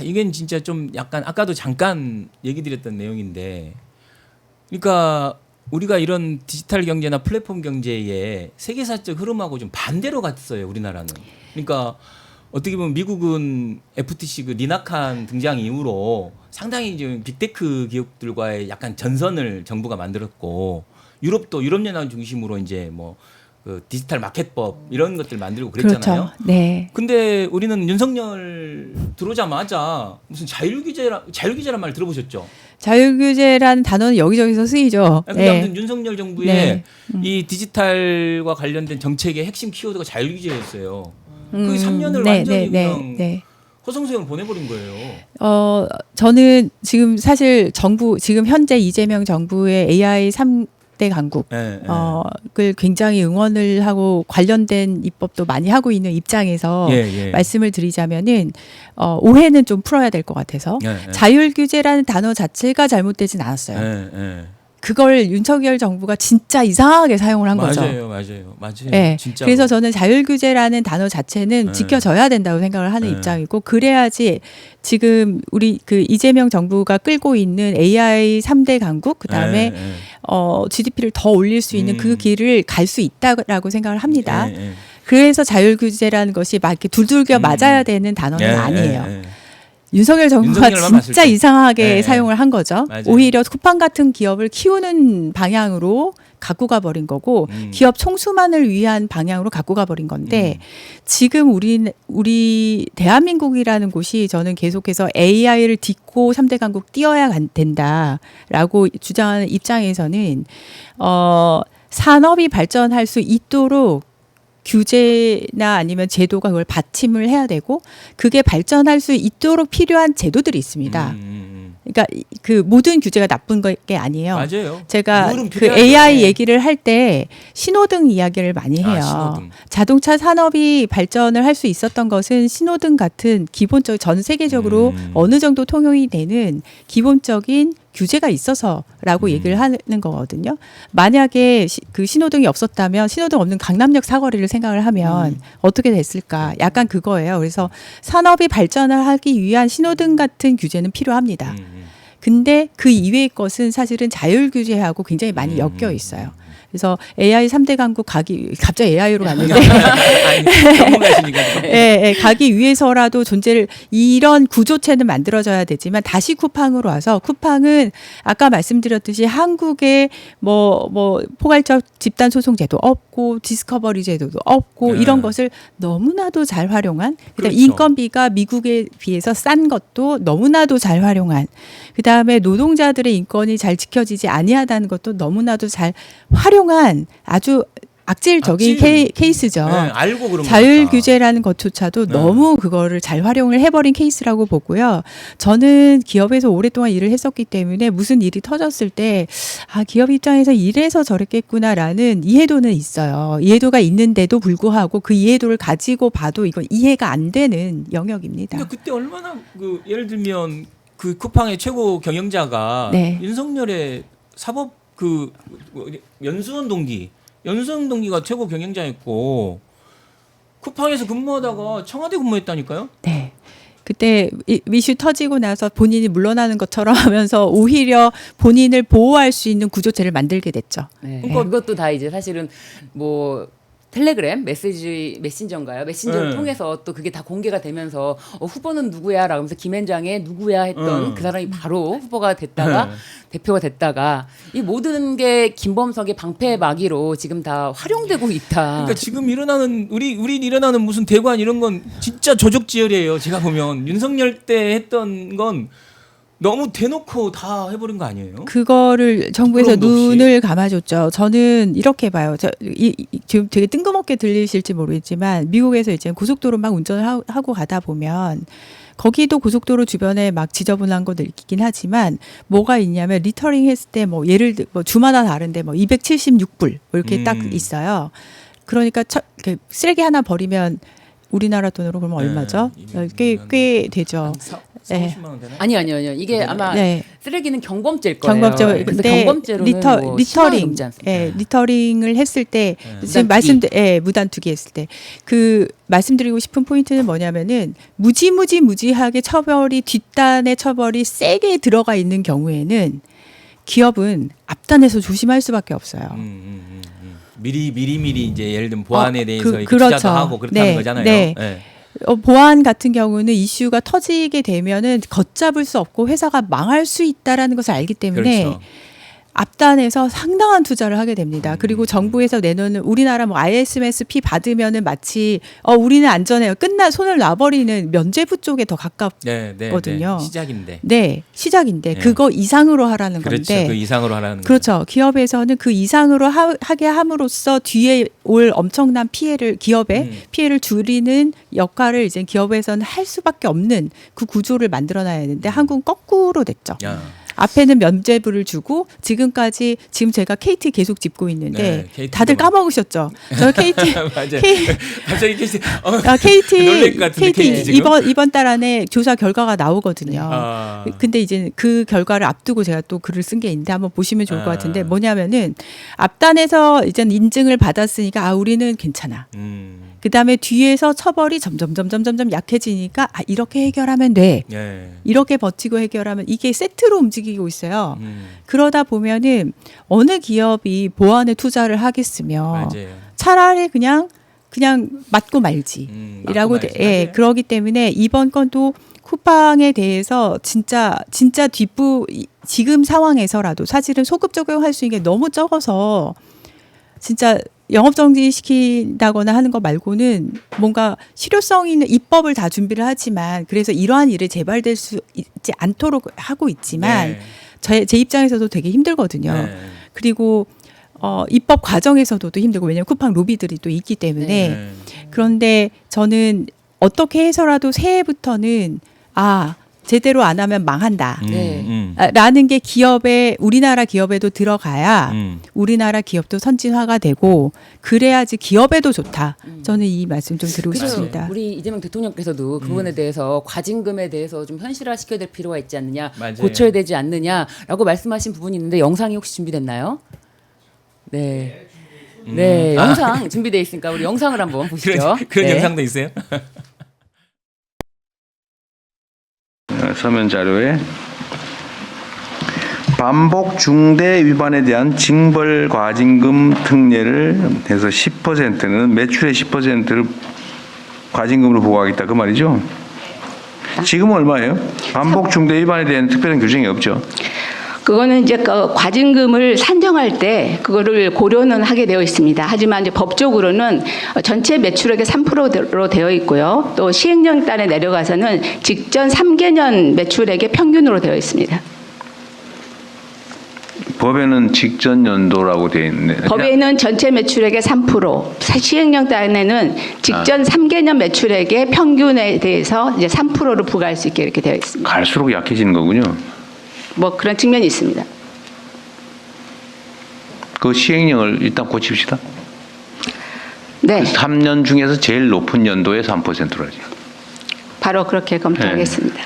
이게 진짜 좀 약간 아까도 잠깐 얘기 드렸던 내용인데 그러니까 우리가 이런 디지털 경제나 플랫폼 경제의 세계사적 흐름하고 좀 반대로 갔어요, 우리나라는. 그러니까 어떻게 보면 미국은 FTC 그 리나칸 등장 이후로 상당히 이제 빅테크 기업들과의 약간 전선을 정부가 만들었고 유럽도 유럽연합 중심으로 이제 뭐 그 디지털 마켓법 이런 것들 만들고 그랬잖아요. 그렇죠. 네. 근데 우리는 윤석열 들어오자마자 무슨 자율규제란 말 들어보셨죠? 자율규제라는 단어는 여기저기서 쓰이죠. 근데 아무튼 윤석열 정부의 네. 이 디지털과 관련된 정책의 핵심 키워드가 자율규제였어요. 그 3년을 네, 완전히 네, 그냥 네. 허송세월 보내버린 거예요. 저는 지금 사실 지금 현재 이재명 정부의 AI 4대 강국 예, 예. 을 굉장히 응원을 하고 관련된 입법도 많이 하고 있는 입장에서 예, 예. 말씀을 드리자면은 오해는 좀 풀어야 될 것 같아서 예, 예. 자율규제라는 단어 자체가 잘못되진 않았어요. 예, 예. 그걸 윤석열 정부가 진짜 이상하게 사용을 한 거죠. 맞아요. 네. 진짜. 그래서 저는 자율규제라는 단어 자체는 네. 지켜져야 된다고 생각을 하는 네. 입장이고 그래야지 지금 우리 그 이재명 정부가 끌고 있는 AI 3대 강국 그다음에 GDP를 더 올릴 수 있는 그 길을 갈 수 있다라고 생각을 합니다. 그래서 자율규제라는 것이 막 이렇게 둘둘겨 맞아야 되는 단어는 아니에요. 윤석열 정부가 윤석열만 진짜 봤을 때. 이상하게 사용을 한 거죠. 맞아요. 오히려 쿠팡 같은 기업을 키우는 방향으로 갖고 가버린 거고 기업 총수만을 위한 방향으로 갖고 가버린 건데 지금 우리 대한민국이라는 곳이 저는 계속해서 AI를 딛고 3대 강국 뛰어야 된다라고 주장하는 입장에서는 산업이 발전할 수 있도록 규제나 아니면 제도가 그걸 받침을 해야 되고 그게 발전할 수 있도록 필요한 제도들이 있습니다. 그러니까 그 모든 규제가 나쁜 게 아니에요. 맞아요. 제가 룰은 그 필요하죠. AI 얘기를 할 때 신호등 이야기를 많이 해요. 신호등. 자동차 산업이 발전을 할 수 있었던 것은 신호등 같은 기본적 전 세계적으로 어느 정도 통용이 되는 기본적인 규제가 있어서라고 얘기를 하는 거거든요. 만약에 그 신호등이 없었다면 신호등 없는 강남역 사거리를 생각을 하면 어떻게 됐을까? 약간 그거예요. 그래서 산업이 발전을 하기 위한 신호등 같은 규제는 필요합니다. 근데 그 이외의 것은 사실은 자율규제하고 굉장히 많이 엮여 있어요. 그래서 AI 3대 강국 갑자기 AI로 갔는데 전문가시니까. 예, 가기 위해서라도 이런 구조체는 만들어져야 되지만 다시 쿠팡으로 와서 쿠팡은 아까 말씀드렸듯이 한국에 뭐 포괄적 집단 소송 제도 없고 디스커버리 제도도 없고 네. 이런 것을 너무나도 잘 활용한 그다음에 그렇죠. 인건비가 미국에 비해서 싼 것도 너무나도 잘 활용한 그다음에 노동자들의 인권이 잘 지켜지지 아니하다는 것도 너무나도 잘 활용한 아주 악질적인 케이스죠. 네, 알고 그런 자율규제라는 것조차도 네. 너무 그거를 잘 활용을 해버린 케이스라고 보고요. 저는 기업에서 오랫동안 일을 했었기 때문에 무슨 일이 터졌을 때 기업 입장에서 이래서 저랬겠구나라는 이해도는 있어요. 이해도가 있는데도 불구하고 그 이해도를 가지고 봐도 이건 이해가 안 되는 영역입니다. 근데 그때 얼마나 예를 들면 그 쿠팡의 최고 경영자가 네. 윤석열의 사법 연수원 동기가 최고 경영자였고 쿠팡에서 근무하다가 청와대 근무했다니까요. 네. 그때 이슈 터지고 나서 본인이 물러나는 것처럼 하면서 오히려 본인을 보호할 수 있는 구조체를 만들게 됐죠. 네. 그러니까 그것도 다 이제 사실은 뭐 텔레그램 메신저인가요? 메신저를 네. 통해서 또 그게 다 공개가 되면서 후보는 누구야라고 하면서 김앤장의 누구야 했던 그 사람이 바로 후보가 됐다가 대표가 됐다가 이 모든 게 김범석의 방패 막이로 지금 다 활용되고 있다. 그러니까 지금 일어나는 우리 일어나는 무슨 대관 이런 건 진짜 조직지열이에요. 제가 보면 윤석열 때 했던 건 너무 대놓고 다 해버린 거 아니에요? 그거를 정부에서 부끄러움도 없이. 눈을 감아줬죠. 저는 이렇게 봐요. 지금 되게 뜬금없게 들리실지 모르겠지만 미국에서 이제 고속도로 막 운전을 하고 가다 보면 거기도 고속도로 주변에 막 지저분한 거 느끼긴 하지만 뭐가 있냐면 리터링 했을 때 뭐 예를 들어 뭐 주마다 다른데 뭐 276불 이렇게 딱 있어요. 그러니까 쓰레기 하나 버리면 우리나라 돈으로 그러면 얼마죠? 꽤 되죠. 40만 원 되나? 아니요. 이게 아마 네. 쓰레기는 경범죄일 거예요. 경범죄. 근데 근데 경범죄로는 뭐 10만 원 넘지 않습니다. 리터링을 했을 때 지금 무단 투기. 무단 투기 했을 때 그 말씀드리고 싶은 포인트는 뭐냐면은 무지하게 처벌이 세게 들어가 있는 경우에는 기업은 앞단에서 조심할 수밖에 없어요. 미리 이제 예를 들면 보안에 대해서 그렇죠. 투자도 하고 그렇다는 거잖아요. 네. 네. 보안 같은 경우는 이슈가 터지게 되면은 걷잡을 수 없고 회사가 망할 수 있다라는 것을 알기 때문에 그렇죠. 앞단에서 상당한 투자를 하게 됩니다. 그리고 정부에서 내놓는 우리나라 뭐 ISMS-P 받으면은 마치 우리는 안전해요. 손을 놔버리는 면죄부 쪽에 더 가깝거든요. 네. 시작인데. 네, 시작인데 네. 그거 이상으로 하라는 그렇죠. 건데. 그 이상으로 하라는 그렇죠. 기업에서는 그 이상으로 하게 함으로써 뒤에 올 엄청난 기업의 피해를 줄이는 역할을 이제 기업에서는 할 수밖에 없는 그 구조를 만들어놔야 되는데 한국은 거꾸로 됐죠. 야. 앞에는 면죄부를 주고 지금까지 지금 제가 KT 계속 짚고 있는데 네, KT 다들 가 까먹으셨죠? 저 KT 맞아요. K, 갑자기 KT KT 놀랄 것 같은데, KT 지금? 이번 달 안에 조사 결과가 나오거든요. 아. 근데 이제 그 결과를 앞두고 제가 또 글을 쓴 게 있는데 한번 보시면 좋을 것 같은데 뭐냐면은 앞단에서 이제 인증을 받았으니까 아 우리는 괜찮아. 그다음에 뒤에서 처벌이 점점 약해지니까 아 이렇게 해결하면 돼. 예. 이렇게 버티고 해결하면 이게 세트로 움직이고 있어요. 그러다 보면은 어느 기업이 보안에 투자를 하겠으며 맞아요. 차라리 그냥 맞고 말지. 맞고 이라고 말지. 예, 맞아요. 그러기 때문에 이번 건도 쿠팡에 대해서 진짜 지금 상황에서라도 사실은 소급 적용할 수 있는 게 너무 적어서 진짜 영업 정지 시킨다거나 하는 거 말고는 뭔가 실효성 있는 입법을 다 준비를 하지만 그래서 이러한 일이 재발될 수 있지 않도록 하고 있지만 네. 제 입장에서도 되게 힘들거든요. 네. 그리고 입법 과정에서도 또 힘들고 왜냐하면 쿠팡 로비들이 또 있기 때문에 네. 그런데 저는 어떻게 해서라도 새해부터는 제대로 안 하면 망한다. 네. 라는 게 우리나라 기업에도 들어가야 우리나라 기업도 선진화가 되고 그래야지 기업에도 좋다. 저는 이 말씀 좀 드리고 그래서 싶습니다. 우리 이재명 대통령께서도 그 부분에 대해서 과징금에 대해서 좀 현실화 시켜야 될 필요가 있지 않느냐, 맞아요. 고쳐야 되지 않느냐라고 말씀하신 부분이 있는데 영상이 혹시 준비됐나요? 네. 네, 영상 준비되어 있으니까 우리 영상을 한번 보시죠. 그런 네. 영상도 있어요? 서면 자료에 반복 중대 위반에 대한 징벌 과징금 특례를 해서 10%는 매출의 10%를 과징금으로 부과하겠다 그 말이죠. 지금은 얼마예요? 반복 중대 위반에 대한 특별한 규정이 없죠. 그거는 이제 그 과징금을 산정할 때 그거를 고려는 하게 되어 있습니다. 하지만 이제 법적으로는 전체 매출액의 3%로 되어 있고요. 또 시행령단에 내려가서는 직전 3개년 매출액의 평균으로 되어 있습니다. 법에는 직전 연도라고 되어 있는데 법에는 전체 매출액의 3%, 시행령단에는 직전 3개년 매출액의 평균에 대해서 이제 3%를 부과할 수 있게 이렇게 되어 있습니다. 갈수록 약해지는 거군요. 뭐 그런 측면이 있습니다. 그 시행령을 일단 고칩시다. 네, 3년 중에서 제일 높은 연도에 3%라죠. 바로 그렇게 검토하겠습니다.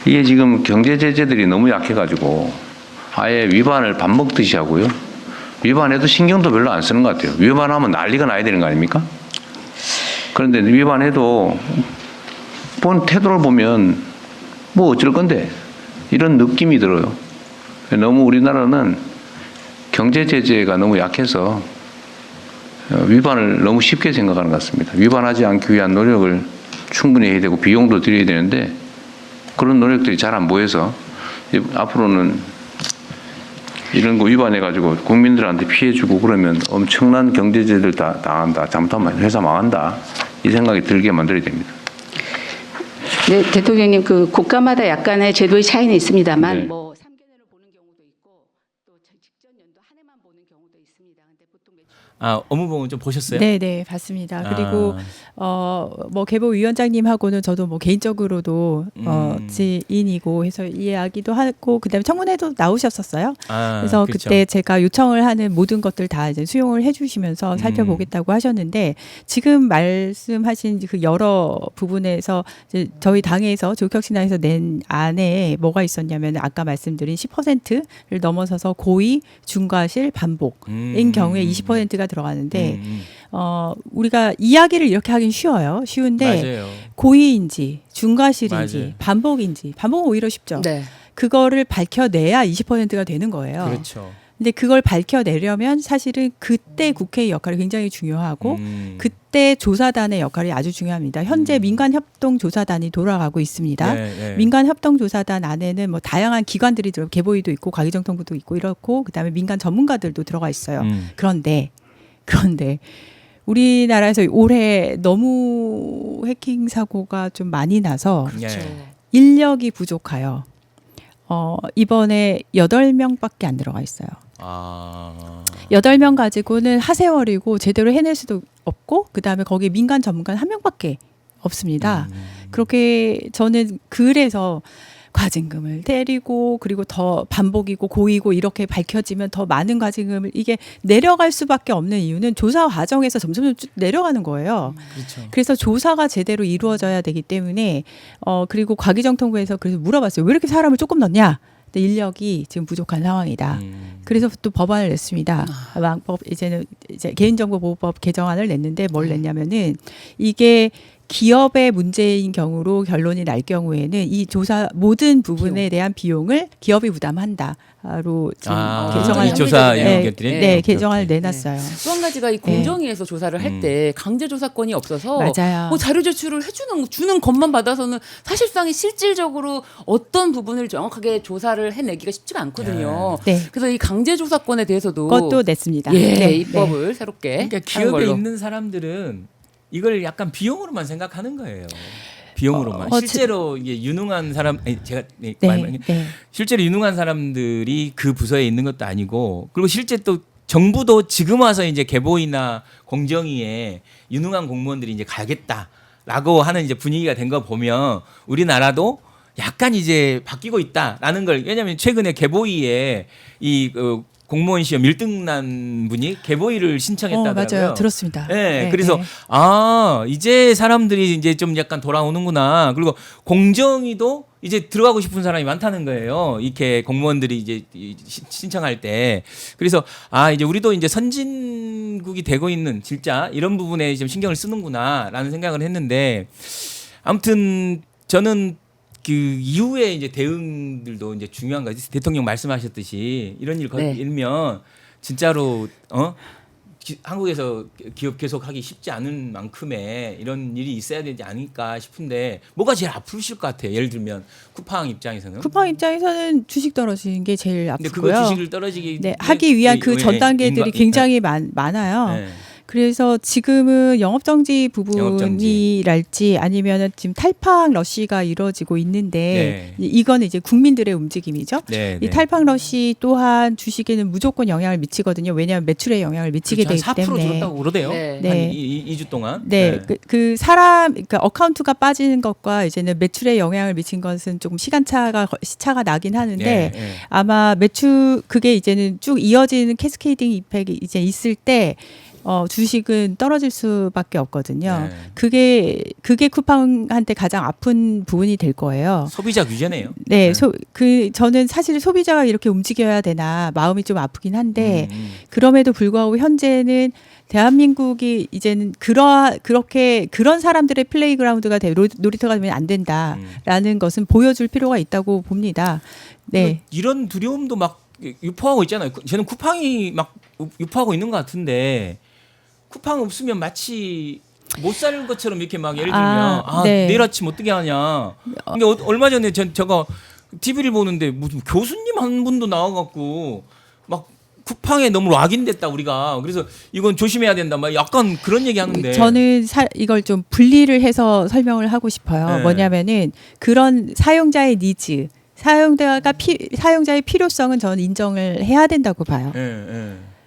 이게 지금 경제 제재들이 너무 약해가지고 아예 위반을 밥 먹듯이 하고요. 위반해도 신경도 별로 안 쓰는 것 같아요. 위반하면 난리가 나야 되는 거 아닙니까? 그런데 위반해도 본 태도를 보면 뭐 어쩔 건데 이런 느낌이 들어요. 너무 우리나라는 경제 제재가 너무 약해서 위반을 너무 쉽게 생각하는 것 같습니다. 위반하지 않기 위한 노력을 충분히 해야 되고 비용도 들여야 되는데 그런 노력들이 잘 안 보여서 앞으로는 이런 거 위반해가지고 국민들한테 피해주고 그러면 엄청난 경제제재를 다 당한다. 잘못하면 회사 망한다. 이 생각이 들게 만들어야 됩니다. 네, 대통령님 그 국가마다 약간의 제도의 차이는 있습니다만 네. 뭐 3개년을 보는 경우도 있고 또 직전 연도 한 해만 보는 경우도 있습니다. 근데 보통 매출 업무보험 좀 보셨어요? 네, 봤습니다. 그리고 뭐 개보위원장님하고는 저도 뭐 개인적으로도 지인이고 해서 이야기도 하고 그다음에 청문회도 나오셨었어요. 그래서 그렇죠. 그때 제가 요청을 하는 모든 것들 다 이제 수용을 해주시면서 살펴보겠다고 하셨는데 지금 말씀하신 그 여러 부분에서 이제 저희 당에서 조국혁신당에서 낸 안에 뭐가 있었냐면 아까 말씀드린 10%를 넘어서서 고의, 중과실, 반복인 경우에 20%가 들어가는데 우리가 이야기를 이렇게 하긴 쉬운데 맞아요. 고의인지 중과실인지 맞아요. 반복은 오히려 쉽죠. 네. 그거를 밝혀내야 20%가 되는 거예요. 그렇죠. 근데 그걸 밝혀내려면 사실은 그때 국회의 역할이 굉장히 중요하고 그때 조사단의 역할이 아주 중요합니다. 현재 민간협동조사단이 돌아가고 있습니다. 네. 민간협동조사단 안에는 뭐 다양한 기관들이 개보위도 있고 과기정통부도 있고 이렇고 그다음에 민간 전문가들도 들어가 있어요. 그런데 우리나라에서 올해 너무 해킹 사고가 좀 많이 나서 그렇죠. 인력이 부족해요. 이번에 8명밖에 안 들어가 있어요. 8명 가지고는 하세월이고 제대로 해낼 수도 없고 그다음에 거기 민간 전문가 1명밖에 없습니다. 그렇게 저는 그래서 과징금을 때리고 그리고 더 반복이고 고의고 이렇게 밝혀지면 더 많은 과징금을 이게 내려갈 수밖에 없는 이유는 조사 과정에서 점점 쭉 내려가는 거예요. 그렇죠. 그래서 조사가 제대로 이루어져야 되기 때문에 그리고 과기정통부에서 그래서 물어봤어요. 왜 이렇게 사람을 조금 넣냐? 근데 인력이 지금 부족한 상황이다. 그래서 또 법안을 냈습니다. 왕법 이제 개인정보보호법 개정안을 냈는데 뭘 냈냐면은 이게 기업의 문제인 경우로 결론이 날 경우에는 이 조사 모든 부분에 대한 비용을 기업이 부담한다로 지금 개정안 이 조사 네, 이런 것들이 네, 개정안을 내놨어요. 또 한 가지가 이 공정위에서 조사를 할 때 강제 조사권이 없어서 맞아요. 뭐 자료 제출을 주는 것만 받아서는 사실상 실질적으로 어떤 부분을 정확하게 조사를 해내기가 쉽지가 않거든요. 네. 그래서 이 강제 조사권에 대해서도 그것도 냈습니다. 예, 네, 입법을 새롭게 그러니까 하는 기업에 걸로. 있는 사람들은 이걸 약간 비용으로만 생각하는 거예요. 비용으로만. 어, 실제로 이게 유능한 사람 아니, 제가 네, 말만 네. 실제로 유능한 사람들이 그 부서에 있는 것도 아니고 그리고 실제 또 정부도 지금 와서 이제 개보이나 공정위에 유능한 공무원들이 이제 가겠다라고 하는 이제 분위기가 된 거 보면 우리나라도 약간 이제 바뀌고 있다라는 걸 왜냐하면 최근에 개보이에 이 공무원 시험 1등 난 분이 개보이를 신청했다더라고요. 맞아요. 들었습니다. 네, 네, 그래서 네. 이제 사람들이 이제 좀 약간 돌아오는구나. 그리고 공정위도 이제 들어가고 싶은 사람이 많다는 거예요. 이렇게 공무원들이 이제 신청할 때. 그래서 이제 우리도 이제 선진국이 되고 있는 진짜 이런 부분에 좀 신경을 쓰는구나라는 생각을 했는데 아무튼 저는 그 이후에 이제 대응들도 이제 중요한 거지. 대통령 말씀하셨듯이 이런 일 네. 일면 진짜로 한국에서 기업 계속하기 쉽지 않은 만큼의 이런 일이 있어야 되지 않을까 싶은데 뭐가 제일 아프실 것 같아요. 예를 들면 쿠팡 입장에서는. 쿠팡 입장에서는 주식 떨어지는 게 제일 근데 아프고요. 그거 주식을 떨어지기 네, 하기 위한 그 전 단계들이 굉장히 네. 많아요. 그래서 지금은 영업정지 부분이랄지 아니면은 지금 탈팡 러시가 이루어지고 있는데 이거는 이제 국민들의 움직임이죠. 네, 이 탈팡 러시 또한 주식에는 무조건 영향을 미치거든요. 왜냐하면 매출에 영향을 미치게 되기 그렇죠. 4% 때문에. 줄었다고 그러대요. 네. 한 네. 2주 동안. 네, 그 사람, 그러니까 어카운트가 빠지는 것과 이제는 매출에 영향을 미친 것은 조금 시차가 나긴 하는데 아마 매출 그게 이제는 쭉 이어지는 캐스케이딩 이펙이 이제 있을 때. 주식은 떨어질 수밖에 없거든요. 네. 그게 쿠팡한테 가장 아픈 부분이 될 거예요. 소비자 규제네요. 네, 저는 사실 소비자가 이렇게 움직여야 되나 마음이 좀 아프긴 한데 그럼에도 불구하고 현재는 대한민국이 이제는 그런 사람들의 플레이그라운드가 놀이터가 되면 안 된다라는 것은 보여줄 필요가 있다고 봅니다. 네. 이런 두려움도 막 유포하고 있잖아요. 저는 쿠팡이 막 유포하고 있는 것 같은데 쿠팡 없으면 마치 못 살 것처럼 이렇게 막 예를 들면 네. 내일 아침 어떻게 하냐. 근데 얼마 전에 제가 TV를 보는데 무슨 교수님 한 분도 나와갖고 막 쿠팡에 너무 락인됐다 우리가. 그래서 이건 조심해야 된다. 막 약간 그런 얘기 하는데. 저는 이걸 좀 분리를 해서 설명을 하고 싶어요. 네. 뭐냐면은 그런 사용자의 니즈, 사용자의 필요성은 저는 인정을 해야 된다고 봐요.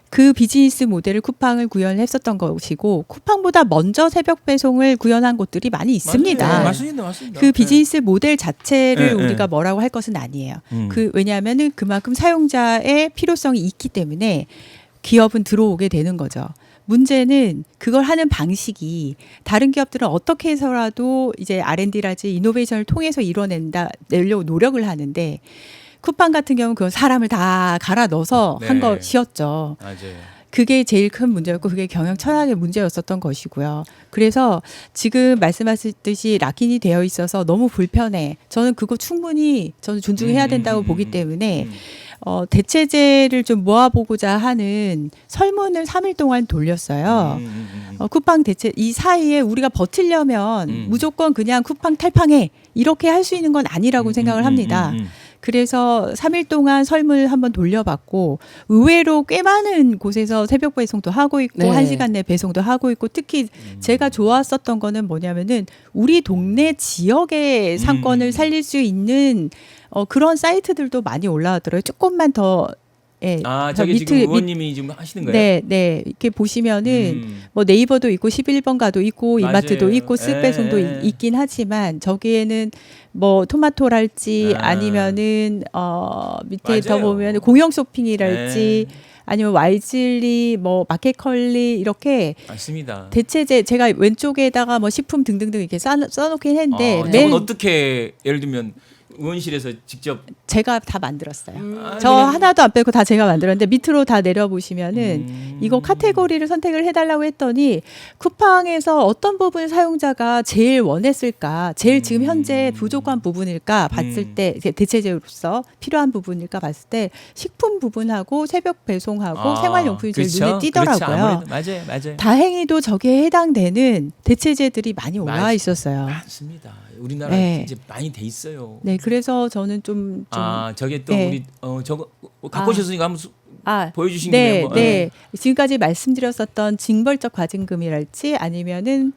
그 비즈니스 모델을 쿠팡을 구현했었던 것이고 쿠팡보다 먼저 새벽 배송을 구현한 곳들이 많이 있습니다. 맞습니다. 그 비즈니스 모델 자체를 네, 우리가 네. 뭐라고 할 것은 아니에요. 왜냐하면은 그만큼 사용자의 필요성이 있기 때문에 기업은 들어오게 되는 거죠. 문제는 그걸 하는 방식이 다른 기업들은 어떻게 해서라도 이제 R&D라든지 이노베이션을 통해서 이뤄내려고 노력을 하는데 쿠팡 같은 경우는 그 사람을 다 갈아 넣어서 네. 한 것이었죠. 맞아요. 그게 제일 큰 문제였고 그게 경영 철학의 문제였었던 것이고요. 그래서 지금 말씀하셨듯이 락인이 되어 있어서 너무 불편해. 저는 그거 충분히 저는 존중해야 된다고 보기 때문에 대체제를 좀 모아보고자 하는 설문을 3일 동안 돌렸어요. 쿠팡 대체 이 사이에 우리가 버틸려면 무조건 그냥 쿠팡 탈팡해 이렇게 할 수 있는 건 아니라고 생각을 합니다. 그래서 3일 동안 설문을 한번 돌려봤고 의외로 꽤 많은 곳에서 새벽 배송도 하고 있고 네. 1시간 내 배송도 하고 있고 특히 제가 좋았었던 거는 뭐냐면은 우리 동네 지역의 상권을 살릴 수 있는 그런 사이트들도 많이 올라왔더라고요. 조금만 더 예. 아, 저 저게 지금 의원님이 지금 하시는 거예요? 네, 네. 이렇게 보시면은 뭐 네이버도 있고 11번가도 있고 맞아요. 이마트도 있고 쓱 배송도 예. 있긴 하지만 저기에는 뭐 토마토랄지 아. 아니면은 밑에 더 맞아요. 보면 공영 쇼핑이랄지 예. 아니면 와이즐리 뭐 마켓컬리 이렇게 맞습니다. 대체제 제가 왼쪽에다가 뭐 식품 등등등 이렇게 써놓긴 했는데 저건 맨 어떻게 예를 들면 의원실에서 직접 제가 다 만들었어요. 아, 저 그냥- 하나도 안 빼고 다 제가 만들었는데 밑으로 다 내려보시면은 이거 카테고리를 선택을 해달라고 했더니 쿠팡에서 어떤 부분 사용자가 제일 원했을까, 제일 지금 현재 부족한 부분일까 봤을 때 이제 대체제로서 필요한 부분일까 봤을 때 식품 부분하고 새벽 배송하고 생활용품이 제일 그렇죠. 눈에 띄더라고요. 그렇죠. 아무래도 맞아요. 다행히도 저기에 해당되는 대체제들이 많이 올라와 맞- 있었어요. 많습니다. 우리나라 네. 이제 많이 돼 있어요. 네, 그래서 저는 좀 저게 또 네. 우리 저거 갖고 오셨으니까 한번 보여주신 네, 김에 뭐, 네. 지금까지 말씀드렸었던 징벌적 과징금이랄지 아니면은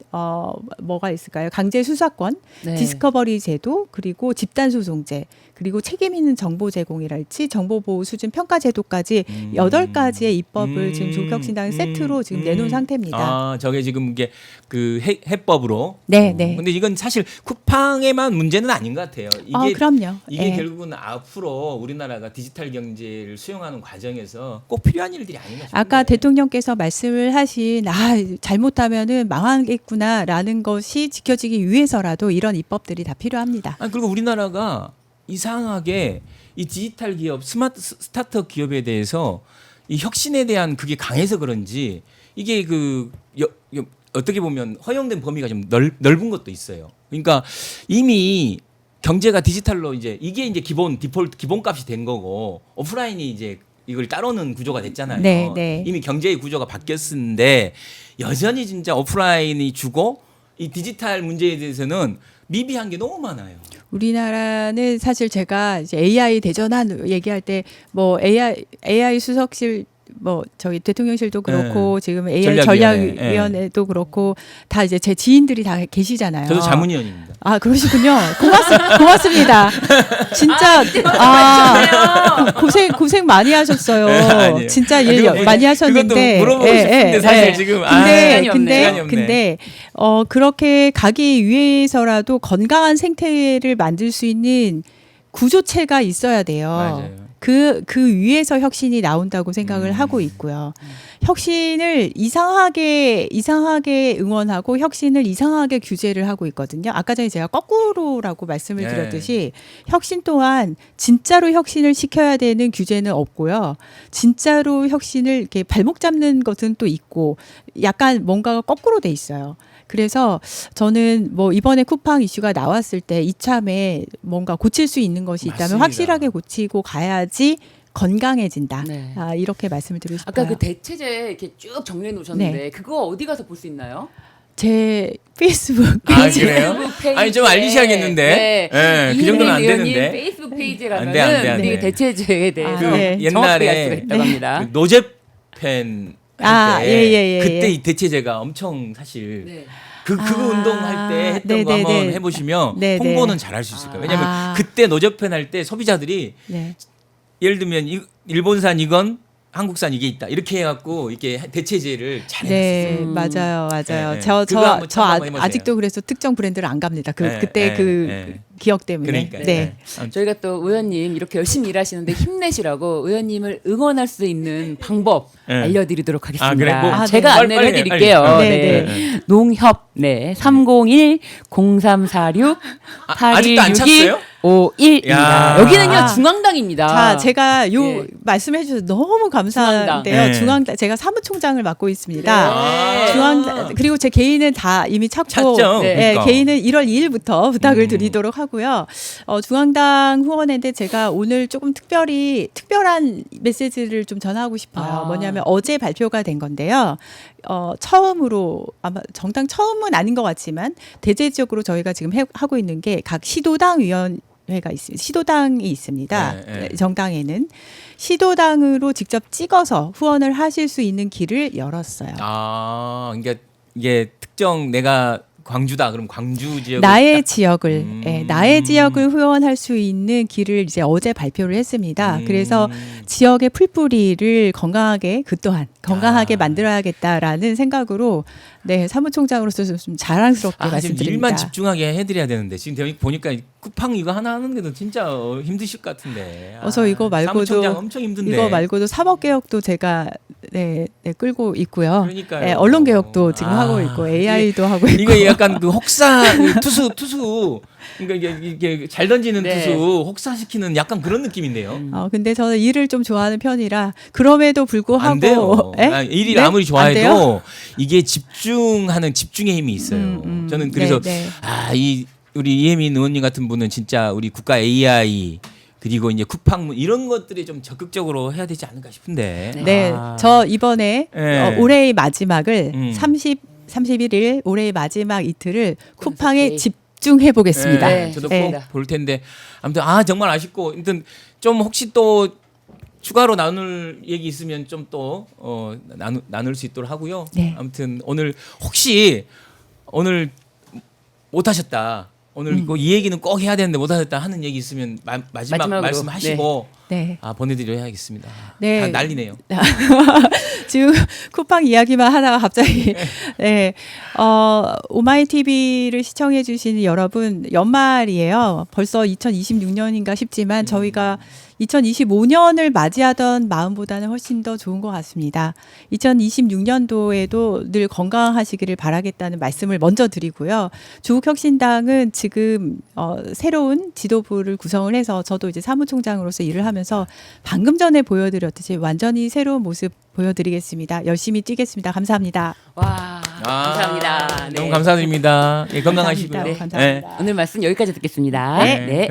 뭐가 있을까요? 강제 수사권, 네. 디스커버리 제도, 그리고 집단 소송제, 그리고 책임 있는 정보 제공이랄지 정보 보호 수준 평가 제도까지 8가지의 입법을 지금 조국혁신당은 세트로 지금 내놓은 상태입니다. 아, 저게 지금 이게 그 해법으로. 네, 네. 근데 이건 사실 쿠팡에만 문제는 아닌 것 같아요. 이게 그럼요. 이게 예. 결국은 앞으로 우리나라가 디지털 경제를 수용하는 과정에서 꼭 필요한 일들이 아닌가 싶어요. 아까 대통령께서 말씀을 하신 잘못하면은 망하겠구나라는 것이 지켜지기 위해서라도 이런 입법들이 다 필요합니다. 그리고 우리나라가 이상하게 이 디지털 기업, 스타트업 기업에 대해서 이 혁신에 대한 그게 강해서 그런지 이게 어떻게 보면 허용된 범위가 좀 넓은 것도 있어요. 그러니까 이미 경제가 디지털로 이게 이제 디폴트 기본값이 된 거고 오프라인이 이제 이걸 따르는 구조가 됐잖아요. 네, 네. 이미 경제의 구조가 바뀌었는데 여전히 진짜 오프라인이 주고 이 디지털 문제에 대해서는 미비한 게 너무 많아요. 우리나라는 사실 제가 이제 AI 대전환 얘기할 때 뭐 AI 수석실 뭐 저희 대통령실도 그렇고 지금 AI 전략위원회도 그렇고 다 이제 제 지인들이 다 계시잖아요. 저도 자문위원입니다. 아 그러시군요. 고맙습니다. 진짜 고생 많이 하셨어요. 아니에요. 진짜 일 많이 하셨는데. 그것도 물어보고 싶은데 사실 지금 시간이 없네요. 근데 그렇게 가기 위해서라도 건강한 생태를 만들 수 있는 구조체가 있어야 돼요. 맞아요. 그 위에서 혁신이 나온다고 생각을 하고 있고요. 혁신을 이상하게 응원하고 혁신을 이상하게 규제를 하고 있거든요. 아까 전에 제가 거꾸로라고 말씀을 드렸듯이 혁신 또한 진짜로 혁신을 시켜야 되는 규제는 없고요. 진짜로 혁신을 이렇게 발목 잡는 것은 또 있고 약간 뭔가가 거꾸로 돼 있어요. 그래서 저는 뭐 이번에 쿠팡 이슈가 나왔을 때 이참에 뭔가 고칠 수 있는 것이 있다면 맞습니다. 확실하게 고치고 가야지 건강해진다. 네. 이렇게 말씀을 드리고 싶어요. 아까 그 대체제 이렇게 쭉 정리해 놓으셨는데 네. 그거 어디 가서 볼 수 있나요? 제 페이스북 아, 페이지. 그래요? 아니, 좀 알리셔야겠는데. 네, 그 정도는 안 이혜민 의원님 되는데. 페이스북 페이지에 안 가면은 돼, 안 돼. 우리 대체제에 대해서 네. 정확하게 알 수가 있다고 합니다. 그 노제팬 할 때 예. 그때 이 대체제가 엄청 사실 네. 그 운동할 때 했던 거 네네네. 한번 해보시면 네네. 홍보는 잘할 수 있을 거예요. 왜냐하면 그때 노제팬 할 때 소비자들이 네. 예를 들면 일본산 이건 한국산 이게 있다 이렇게 해갖고 이렇게 대체제를 잘 네, 해놨어요. 맞아요. 네, 네. 저 그거 한번 참고 한번 해보세요. 아직도 그래서 특정 브랜드를 안 갑니다. 네, 그때 네. 기억 때문에. 그러니까요. 네. 저희가 또 의원님 이렇게 열심히 일하시는데 힘내시라고 의원님을 응원할 수 있는 방법 네. 알려드리도록 하겠습니다. 그래? 뭐, 제가 빨리, 안내를 빨리, 해드릴게요. 빨리. 네. 네, 농협 301-0346 아직도 안 찼어요? 51입니다. 야. 여기는요 중앙당입니다. 자, 제가 예. 말씀해 주셔서 너무 감사한데요. 중앙당. 네. 중앙당 제가 사무총장을 맡고 있습니다. 네. 중앙당 그리고 제 개인은 다 이미 찾고 찾죠? 네, 그러니까. 개인은 1월 2일부터 부탁을 드리도록 하고요. 중앙당 후원인데 제가 오늘 조금 특별한 메시지를 좀 전하고 싶어요. 뭐냐면 어제 발표가 된 건데요. 처음으로 아마 정당 처음은 아닌 것 같지만 대대적으로 저희가 지금 하고 있는 게 각 시도당 위원회가 있습니다. 시도당이 있습니다. 네. 정당에는 시도당으로 직접 찍어서 후원을 하실 수 있는 길을 열었어요. 그러니까 이게 특정 내가 광주다. 그럼 광주 지역 나의 지역을 나의 지역을 후원할 수 있는 길을 이제 어제 발표를 했습니다. 그래서 지역의 풀뿌리를 건강하게 그 또한 건강하게 만들어야겠다라는 생각으로 네 사무총장으로서 좀 자랑스럽게 지금 말씀드립니다. 일만 집중하게 해드려야 되는데 지금 보니까 쿠팡 이거 하나 하는 게도 진짜 힘드실 것 같은데. 저 이거 말고도 사무총장 엄청 힘든데. 이거 말고도 사법 개혁도 제가 끌고 있고요. 그러니까요. 네, 언론 개혁도 지금 하고 있고 AI도 하고 있고. 이거 약간 그 혹사 그 투수 그러니까 이게 잘 던지는 네. 투수 혹사시키는 약간 그런 느낌인데요. 근데 저는 일을 좀 좋아하는 편이라 그럼에도 불구하고 안 돼요. 에? 일이 네? 아무리 안 돼요? 좋아해도 이게 집중하는 집중의 힘이 있어요. 저는 그래서 네. 이 우리 이혜민 의원님 같은 분은 진짜 우리 국가 AI 그리고 이제 쿠팡 이런 것들이 좀 적극적으로 해야 되지 않을까 싶은데. 네, 저 이번에 네. 올해의 마지막을 31일 올해의 마지막 이틀을 쿠팡에 오케이. 집중해 보겠습니다. 네, 저도 네. 꼭 볼 텐데 아무튼 정말 아쉽고 아무튼 좀 혹시 또 추가로 나눌 얘기 있으면 좀 또 나눌 수 있도록 하고요. 네. 아무튼 오늘 혹시 오늘 못하셨다. 오늘 이 얘기는 꼭 해야 되는데 못하셨다 하는 얘기 있으면 마지막 마지막으로. 말씀하시고 네. 보내드려야겠습니다. 네. 다 난리네요. 지금 쿠팡 이야기만 하다가 갑자기 오마이 TV를 시청해 주시는 여러분 연말이에요. 벌써 2026년인가 싶지만 저희가 2025년을 맞이하던 마음보다는 훨씬 더 좋은 것 같습니다. 2026년도에도 늘 건강하시기를 바라겠다는 말씀을 먼저 드리고요. 조국혁신당은 지금 새로운 지도부를 구성을 해서 저도 이제 사무총장으로서 일을 하면서 방금 전에 보여드렸듯이 완전히 새로운 모습 보여드리겠습니다. 열심히 뛰겠습니다. 감사합니다. 와 감사합니다. 너무 감사드립니다. 예, 건강하시고요. 감사합니다. 네. 감사합니다. 오늘 말씀 여기까지 듣겠습니다. 네. 네.